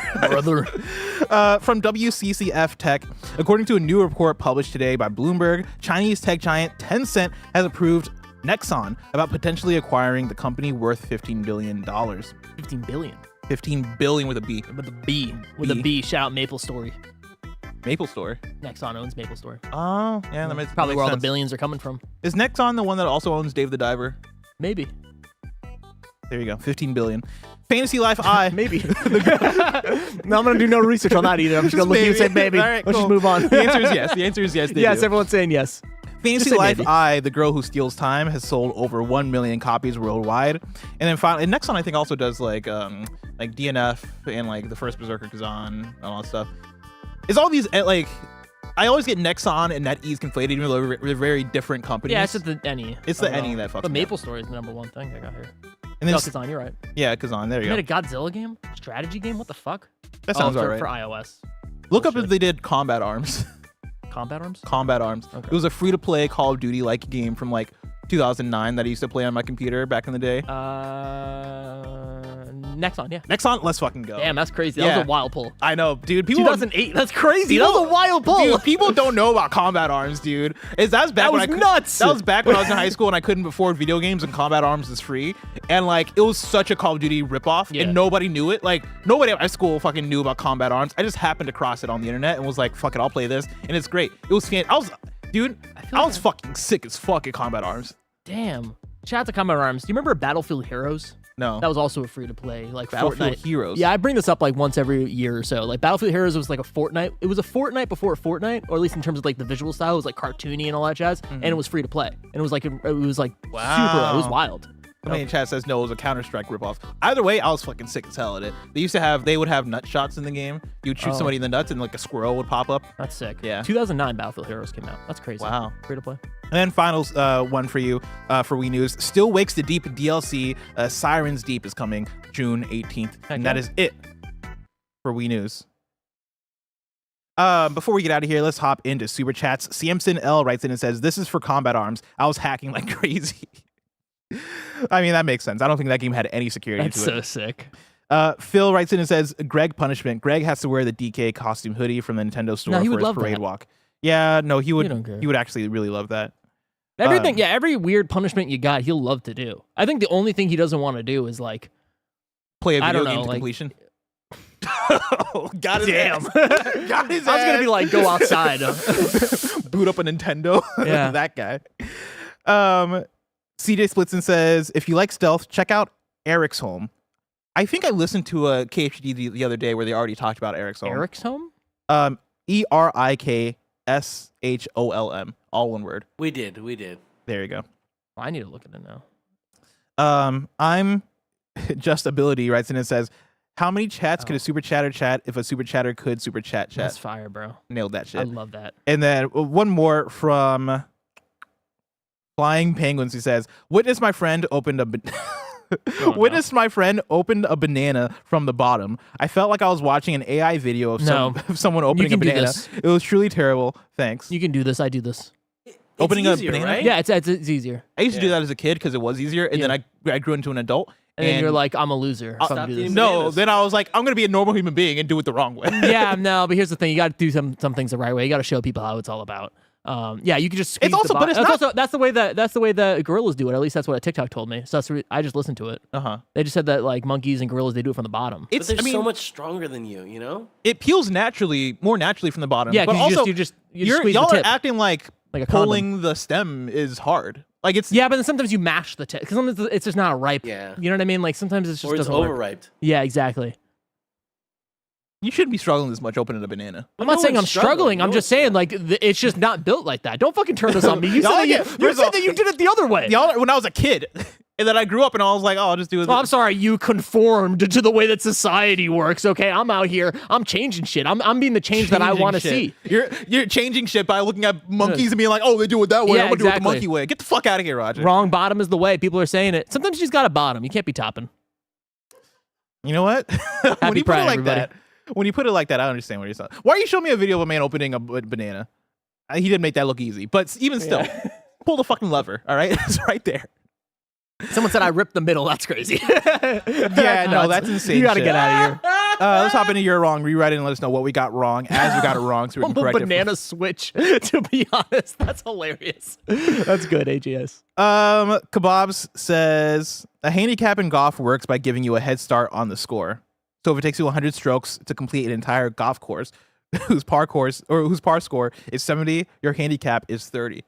From WCCF Tech, according to a new report published today by Bloomberg, Chinese tech giant Tencent has approved Nexon about potentially acquiring the company worth $15 billion. 15 billion. 15 billion with a B. With a B. With a B. Shout out Maple Story. Maple Store. Nexon owns Maple Story. Oh, yeah, that makes Probably where all the sense. billions are coming from. Is Nexon the one that also owns Dave the Diver? Maybe. There you go. 15 billion. Fantasy Life I. Maybe. No, I'm going to do no research on that either. I'm just going to look at you and say maybe. All right, Let's cool. just move on. The answer is yes. The answer is yes. They Yes, do. everyone's saying yes. Fantasy say Life maybe. I, The Girl Who Steals Time, has sold over 1 million copies worldwide. And then finally, and Nexon I think also does like DNF and like the first Berserker Kazan and all that stuff. It's all these like I always get Nexon and NetEase conflated, even though they're very different companies. Yeah, it's just the NE. It's the NE that fucks But me Maple Story is the number one thing I got here. And then No, Kazan, you're right. yeah, Kazan. There you You go. made a Godzilla game? Strategy game? What the fuck? That sounds for, alright. For iOS. Look up Bullshit. if they did Combat Arms. Combat Arms? Combat Arms. Okay. It was a free-to-play Call of Duty-like game from like 2009 that I used to play on my computer back in the day. Nexon, yeah. Nexon, let's fucking go. Damn, that's crazy. That Yeah. was a wild pull. I know, dude. People 2008. That's crazy. That was a wild pull. Dude, people don't know about Combat Arms, dude. That was back That when was I could, nuts. That was back when I was in high school and I couldn't afford video games and Combat Arms is free. And like it was such a Call of Duty ripoff Yeah. and nobody knew it. Like nobody at my school fucking knew about Combat Arms. I just happened to cross it on the internet and was like, fuck it, I'll play this. And it's great. It was I was fucking sick as fuck at Combat Arms. Damn. Shout out to Combat Arms. Do you remember Battlefield Heroes? No. That was also a free-to-play, like Battlefield Fortnite. Heroes. Yeah, I bring this up like once every year or so. Like Battlefield Heroes was like a Fortnite. It was a Fortnite before Fortnite, or at least in terms of like the visual style. It was like cartoony and all that jazz, and it was free to play. And it was like super. It was wild. Somebody in chat says no, it was a Counter-Strike ripoff. Either way, I was fucking sick as hell at it. They would have nut shots in the game. You would shoot somebody in the nuts and like a squirrel would pop up. That's sick. Yeah. 2009 Battlefield Heroes came out. That's crazy. Wow. Free to play. And then final one for you for Wii News. Still Wakes the Deep DLC. Sirens Deep is coming June 18th. And that is it for Wii News. Before we get out of here, let's hop into Super Chats. Samson L writes in and says, this is for Combat Arms. I was hacking like crazy. I mean, that makes sense. I don't think that game had any security That's to so it. sick. Phil writes in and says, Greg punishment. Greg has to wear the DK costume hoodie from the Nintendo store No, he for would his love parade that. walk. Yeah, no, he would. don't care. He would actually really love that. Everything, yeah, every weird punishment you got, he'll love to do. I think the only thing he doesn't want to do is like Play a I video don't game know, to like- completion. Got his Damn. ass. Got his I was gonna ass. be like, go outside. Boot up a Nintendo. Yeah. That guy. CJ Splitson says, if you like stealth, check out Eric's Home. I think I listened to a KFGD the other day where they already talked about Eric's Home. Eric's home? ERIKSHOLM. All one word. We did. There you go. I need to look at it now. I'm Just Ability writes in and says, how many chats could a super chatter chat if a super chatter could super chat? That's fire, bro. Nailed that shit. I love that. And then one more from Flying Penguins who says, witness my friend opened a banana from the bottom. I felt like I was watching an AI video of of someone opening a can do banana. this. It was truly terrible. Thanks. You can do this. I do this. Opening a easier, banana? right? Yeah, it's easier. I used to do that as a kid because it was easier, and then I grew into an adult. And then you're like, I'm a loser. if I'm Stop do eating this. no, bananas. then I was like, I'm gonna be a normal human being and do it the wrong way. Yeah, no, but here's the thing: you got to do some things the right way. You got to show people how it's all about. Yeah, you can just. Squeeze also- the but it's that's not- also that's the way that gorillas do it. At least that's what a TikTok told me. So I just listened to it. They just said that like monkeys and gorillas they do it from the bottom. But they're so much stronger than you know? It peels more naturally from the bottom. Yeah, but 'cause also you just squeeze y'all the are tip. acting like Like a condom. pulling the stem is hard. Like it's Yeah, but then sometimes you mash the tip because sometimes it's just not ripe. Yeah. You know what I mean? Like sometimes it's just Or it's doesn't work. overripe. Yeah, exactly. you shouldn't be struggling this much opening a banana. I'm not no saying I'm one's struggling. struggling. I'm No just one's- saying like it's just not built like that. Don't fucking turn this on me. You said Y'all that you get- said first of all, that you did it the other way. Y'all, when I was a kid, And then I grew up and I was like, oh, I'll just do it. Well, I'm sorry, you conformed to the way that society works. Okay, I'm out here. I'm changing shit. I'm being the change that I want to see. You're changing shit by looking at monkeys and being like, oh, they do it that way. Yeah, I'm gonna do it the exactly. monkey way. Get the fuck out of here, Roger. Wrong bottom is the way. People are saying it. Sometimes you just got a bottom. You can't be topping. You know what? When you put Pride, it like everybody. that, when you put it like that, I understand what you're saying. Why are you showing me a video of a man opening a banana? He didn't make that look easy, but even still, pull the fucking lever. All right, it's right there. Someone said I ripped the middle. That's crazy. Yeah, no, that's insane. You got to shit. get out of here. Let's hop into You're Wrong. Rewrite it and let us know what we got wrong as we got it wrong, so we I'm can a correct banana switch, to be honest. That's hilarious. That's good, AGS. it. Kebabs says a handicap in golf works by giving you a head start on the score. So if it takes you 100 strokes to complete an entire golf course, whose par score is 70, your handicap is 30.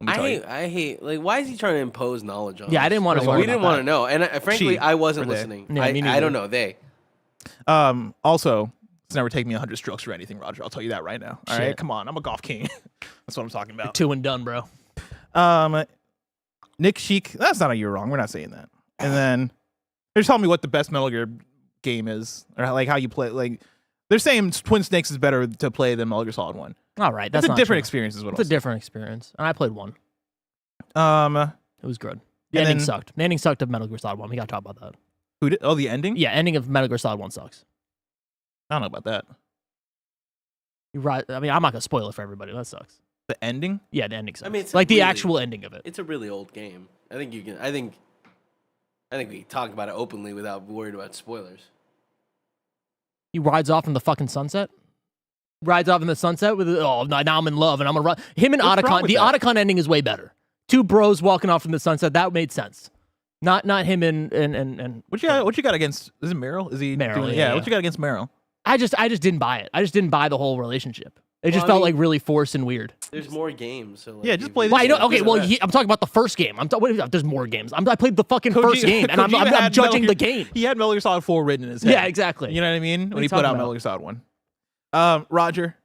I hate, like, why is he trying to impose knowledge on us? Yeah, I didn't want to learn. We didn't want to know. And frankly, She, I wasn't or they. listening. Yeah, me I neither. don't know. They. Also, it's never taken me 100 strokes for anything, Roger. I'll tell you that right now. All right, Shit. come on. I'm a golf king. That's what I'm talking about. Two and done, bro. Nick Sheik, that's not a You're Wrong. We're not saying that. And then they're telling me what the best Metal Gear game is, or like how you play. Like they're saying Twin Snakes is better to play than Metal Gear Solid 1. All right, That's that's a not different true. experience, is what It's a different experience. And I played one. I'll say. It was good. The And ending then- sucked. The ending sucked of Metal Gear Solid 1. We got to talk about that. Who did? Oh, the ending? Yeah, ending of Metal Gear Solid 1 sucks. I don't know about that. You're right. I mean, I'm not going to spoil it for everybody. That sucks. The ending? Yeah, the ending sucks. I mean, it's like the really- actual ending of it. It's a really old game. I think you can. I think we can talk about it openly without worried about spoilers. He rides off in the fucking sunset. Rides off in the sunset with, oh, now I'm in love and I'm going to run. Him and What's wrong Otacon. with The that? Otacon ending is way better. Two bros walking off in the sunset. That made sense. Not him and What you got against? Is it Meryl? Is he Meryl, doing? yeah. What you got against Meryl? I just didn't buy it. I just didn't buy the whole relationship. It just Well, I felt mean- like really forced and weird. There's more games. So like, Yeah, just if play you- this Well, I know. game. Okay, well, Doesn't I'm talking about the first game. There's more games. I played the fucking first game, and I'm Kojima had judging Metal the game. He had Metal Gear Solid 4 written in his head. Yeah, exactly. You know what I mean? are When you he put out talking Metal about? Gear Solid 1. Roger,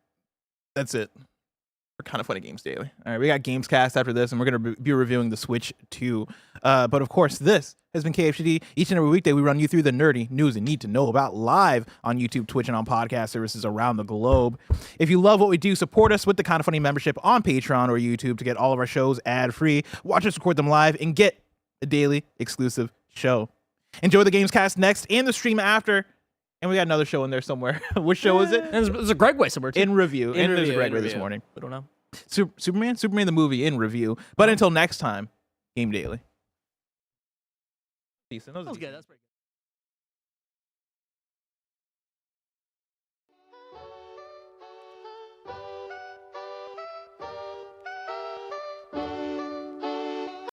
that's it. For Kind of Funny Games Daily. All right, we got Gamescast after this, and we're going to be reviewing the Switch 2. But of course, this has been KFGD. Each and every weekday, we run you through the nerdy news and need to know about live on YouTube, Twitch, and on podcast services around the globe. If you love what we do, support us with the Kind of Funny membership on Patreon or YouTube to get all of our shows ad-free. Watch us record them live and get a daily exclusive show. Enjoy the Gamescast next and the stream after. And we got another show in there somewhere. Which show is it? And there's a Gregway somewhere too. In review. In And there's a review, Gregway in this review. morning. We don't know. Superman the movie in review. But until next time, Game Daily. Decent. That was That was decent. good. That's pretty good.